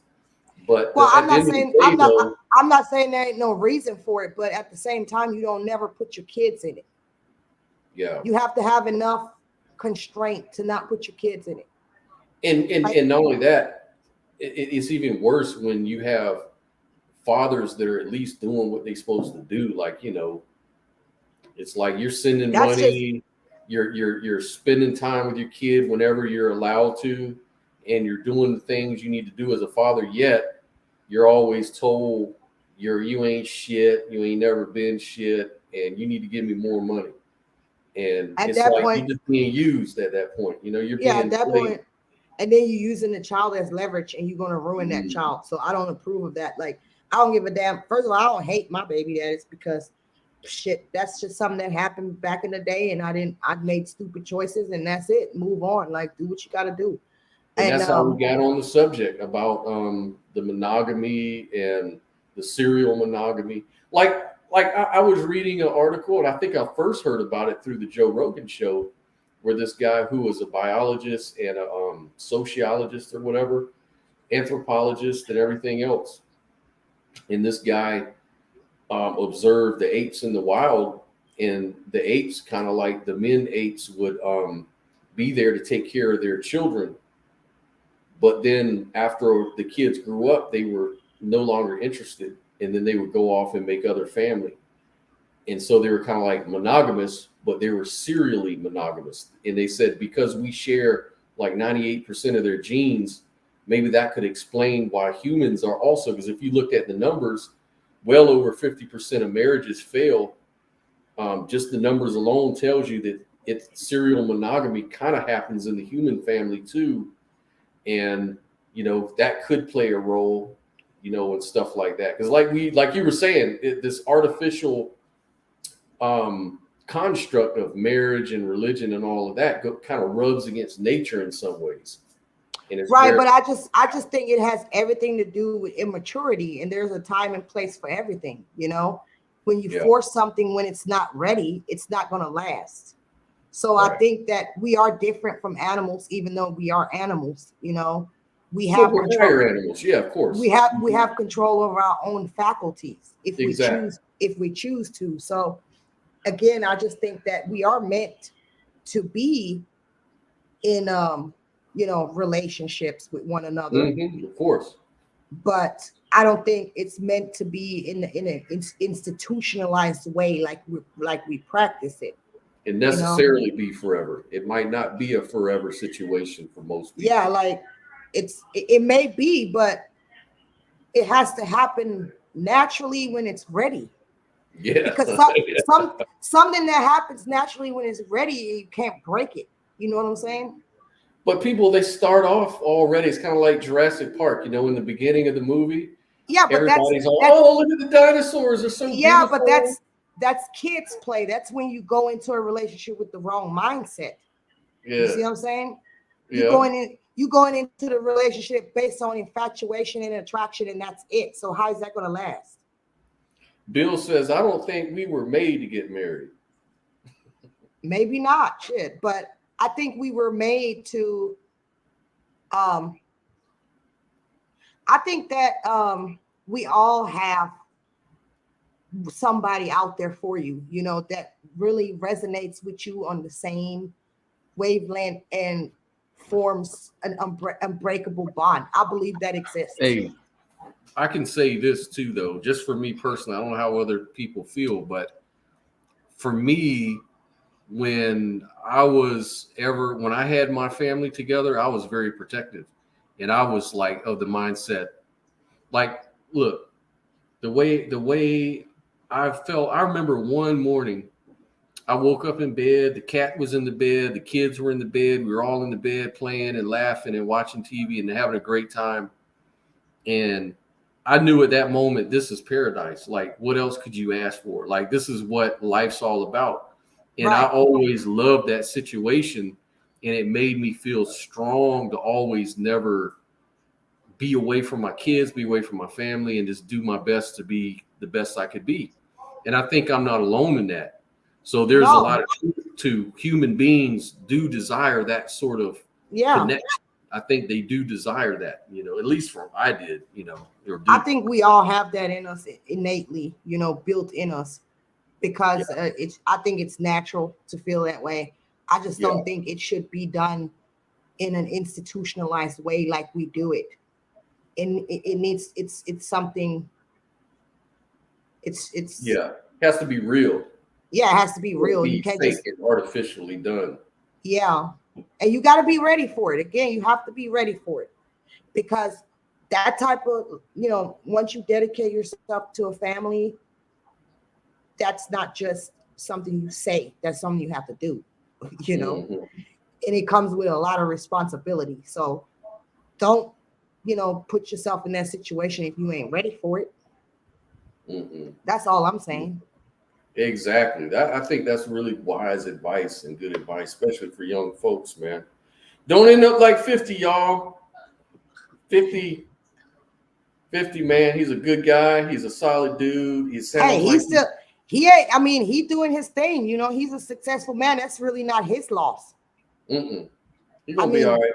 A: But
B: Well,
A: at the end of the day, though,
B: I'm not saying there ain't no reason for it, but at the same time, you don't never put your kids in it.
A: yeah.
B: You have to have enough constraint to not put your kids in it. Like,
A: And not only that, it's even worse when you have fathers that are at least doing what they're supposed to do. Like, you know, it's like you're sending
B: that's just
A: money, you're spending time with your kid whenever you're allowed to, and you're doing the things you need to do as a father. Yet you're always told you ain't shit, you ain't never been shit, and you need to give me more money. And
B: at
A: it's
B: that
A: like
B: point.
A: you're just being used at that point. You know, you're
B: Yeah, at
A: being
B: that
A: played.
B: point, and then you're using the child as leverage and you're gonna ruin that
A: Mm.
B: child. So I don't approve of that. Like, I don't give a damn. First of all, I don't hate my baby daddies because shit, that's just something that happened back in the day, and I made stupid choices, and that's it. Move on. Like, do what you gotta do.
A: And
B: And
A: that's how we got on the subject about the monogamy and the serial monogamy. I was reading an article, and I think I first heard about it through the Joe Rogan show, where this guy who was a biologist and a sociologist or whatever, anthropologist and everything else, and this guy observed the apes in the wild, and the apes, kind of like the men apes, would be there to take care of their children, but then after the kids grew up, they were no longer interested. And then they would go off and make other family. And so they were kind of like monogamous, but they were serially monogamous. And they said because we share like 98% of their genes, maybe that could explain why humans are also, because if you look at the numbers, well over 50% of marriages fail. Just the numbers alone tells you that serial monogamy kind of happens in the human family too, and that could play a role, and stuff like that, because like you were saying, this artificial construct of marriage and religion and all of that kind of rubs against nature in some ways, and it's
B: right,
A: very.
B: but I just think it has everything to do with immaturity, and there's a time and place for everything. When you
A: Yeah,
B: force something when it's not ready, it's not gonna last. So I
A: right.
B: think that we are different from animals, even though we are animals. We
A: Well,
B: have
A: we're
B: control.
A: higher animals, yeah, of
B: We
A: course.
B: have we
A: Mhm.
B: have control over our own faculties if we
A: Exactly.
B: choose to. So again, I just think that we are meant to be in relationships with one another,
A: Of course.
B: but I don't think it's meant to be in an institutionalized way like we practice it.
A: and
B: you know?
A: necessarily be forever. It might not be a forever situation for most people.
B: Yeah, like it may be, but it has to happen naturally when it's ready.
A: Yeah.
B: Because something that happens naturally when it's ready, you can't break it. You know what I'm saying?
A: But people, they start off already. It's kind of like Jurassic Park, in the beginning of the movie,
B: Yeah, but
A: everybody's all,
B: that's
A: oh, look at the dinosaurs. They're so
B: yeah, but
A: beautiful.
B: that's kids play. That's when you go into a relationship with the wrong mindset. You
A: Yeah.
B: see what I'm saying?
A: Yeah.
B: You going into the relationship based on infatuation and attraction, and that's it. So how is that going to last?
A: Bill says, I don't think we were made to get married.
B: Maybe not, shit. But I think we were made to. Um, I think that we all have somebody out there for you, that really resonates with you on the same wavelength and forms an unbreakable bond. I believe that exists.
A: Hey, I can say this too, though, just for me personally. I don't know how other people feel, but for me, when I had my family together, I was very protective. And I was like of the mindset, like, look, the way I felt, I remember one morning I woke up in bed, the cat was in the bed, the kids were in the bed, we were all in the bed playing and laughing and watching TV and having a great time. And I knew at that moment, this is paradise. Like, what else could you ask for? Like, this is what life's all about. And I
B: Right.
A: always loved that situation. And it made me feel strong to always never be away from my kids, be away from my family, and just do my best to be the best I could be. And I think I'm not alone in that. So there's a lot
B: No.
A: of truth to human beings do desire that sort of
B: Yeah.
A: connection. I think they do desire that, at least from I did, or
B: I
A: do.
B: think we all have that in us innately, built in us because
A: Yeah.
B: I think it's natural to feel that way. I just
A: Yeah.
B: don't think it should be done in an institutionalized way like we do it. And it needs it's something it's
A: Yeah. It has to be real.
B: yeah, it has to be
A: Can't
B: real. You
A: be
B: can't
A: fake
B: just
A: and artificially done.
B: yeah. And you got to be ready for it. Again, you have to be ready for it because that type of, once you dedicate yourself to a family, that's not just something you say, that's something you have to do,
A: Mm-hmm.
B: and it comes with a lot of responsibility. So don't, put yourself in that situation if you ain't ready for it.
A: Mm-hmm.
B: That's all I'm saying.
A: Exactly. That I think that's really wise advice and good advice, especially for young folks, man. Don't end up like 50, y'all. 50, 50, man. He's a good guy. He's a solid dude. He
B: Hey,
A: sounds like
B: he ain't, I mean, he doing his thing, he's a successful man. That's really not his loss.
A: he's
B: I
A: gonna be all
B: mean,
A: right.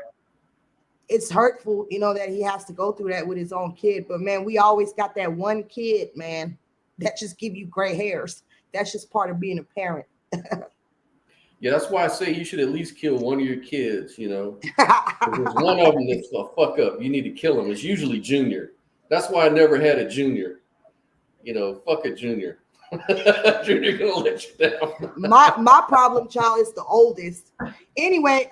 B: it's hurtful, that he has to go through that with his own kid. But man, we always got that one kid, man, that just give you gray hairs. That's just part of being a parent.
A: Yeah, that's why I say you should at least kill one of your kids, If there's one of them that's a fuck up, you need to kill him. It's usually Junior. That's why I never had a Junior. Fuck a Junior. Junior gonna let you down.
B: my problem child is the oldest. Anyway,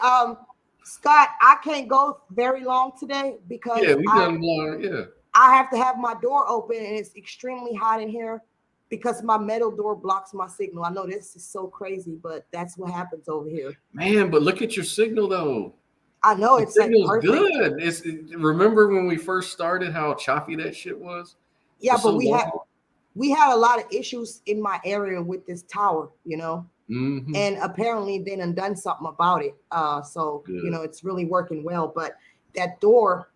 B: Scott, I can't go very long today because
A: Yeah, we done long. Yeah.
B: I have to have my door open and it's extremely hot in here because my metal door blocks my signal. I know this is so crazy, but that's what happens over here.
A: Man, but look at your signal though.
B: I know
A: The
B: it's like
A: signal's
B: perfect.
A: good. Remember when we first started how choppy that shit was for
B: Yeah, but
A: so long?
B: we had a lot of issues in my area with this tower,
A: Mm-hmm.
B: and apparently they done something about it. So
A: Good.
B: it's really working well. But that door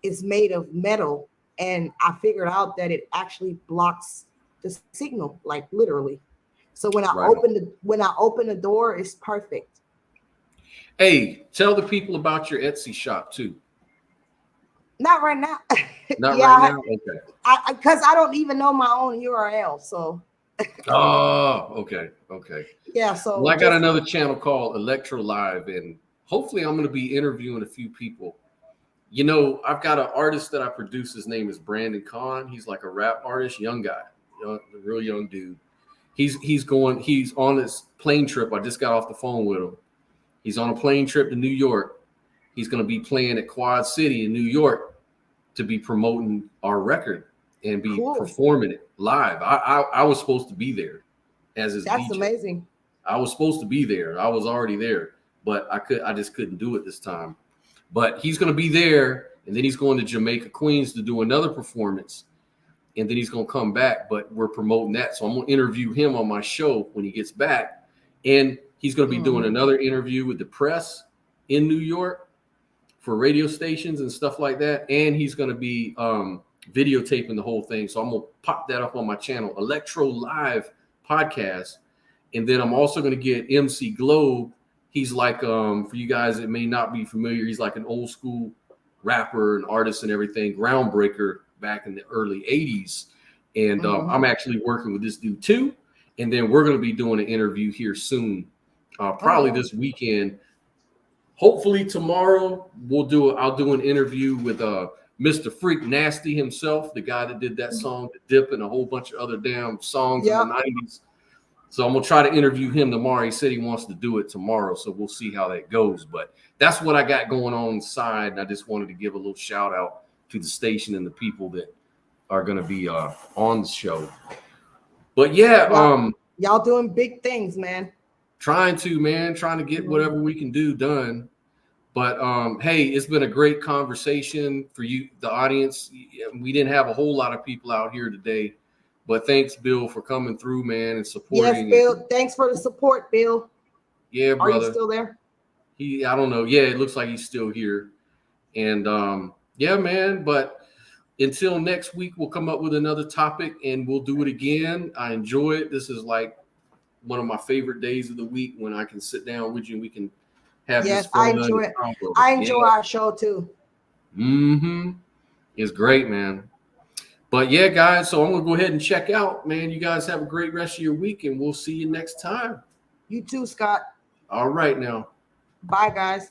B: is made of metal, and I figured out that it actually blocks the signal, like literally. So
A: Right.
B: when I open the door, it's perfect.
A: Hey, tell the people about your Etsy shop too.
B: Not right now.
A: Not right
B: Yeah,
A: now? Okay.
B: I because I don't even know my own URL. So
A: Oh, okay. Okay.
B: yeah,
A: Well,
B: so
A: I got
B: just
A: another channel called Electro Live, and hopefully I'm going to be interviewing a few people. I've got an artist that I produce. His name is Brandon Kahn. He's like a rap artist, young guy, a real young dude. He's on this plane trip. I just got off the phone with him. He's on a plane trip to New York. He's going to be playing at Quad City in New York to be promoting our record and be performing it live. I was supposed to be there as his
B: That's
A: DJ.
B: amazing.
A: I was supposed to be there. I was already there, but I just couldn't do it this time. But he's going to be there, and then he's going to Jamaica, Queens to do another performance, and then he's going to come back. But we're promoting that, so I'm going to interview him on my show when he gets back, and he's going to be doing another interview with the press in New York for radio stations and stuff like that, and he's going to be videotaping the whole thing. So I'm going to pop that up on my channel, Electro Live Podcast. And then I'm also going to get MC Globe. He's like, for you guys that may not be familiar, he's like an old school rapper and artist and everything, groundbreaker back in the early 80s. And I'm actually working with this dude too. And then we're going to be doing an interview here soon, probably this weekend. Hopefully tomorrow I'll do an interview with Mr. Freak Nasty himself, the guy that did that song, The Dip, and a whole bunch of other damn songs in the 90s. So I'm going to try to interview him tomorrow. He said he wants to do it tomorrow, so we'll see how that goes. But that's what I got going on inside, and I just wanted to give a little shout out to the station and the people that are going to be on the show. But yeah,
B: y'all doing big things, man.
A: Trying to get whatever we can do done. But hey, it's been a great conversation for you, the audience. We didn't have a whole lot of people out here today. But thanks, Bill, for coming through, man, and supporting.
B: Yes, Bill. Thanks for the support, Bill.
A: Yeah, brother.
B: Are you still there?
A: I don't know. Yeah, it looks like he's still here. And yeah, man. But until next week, we'll come up with another topic and we'll do it again. I enjoy it. This is like one of my favorite days of the week when I can sit down with you and we can have this fun.
B: Yes, I enjoy it. I enjoy our show too.
A: It's great, man. But yeah, guys, so I'm going to go ahead and check out, man. You guys have a great rest of your week, and we'll see you next time.
B: You too, Scott.
A: All right now.
B: Bye, guys.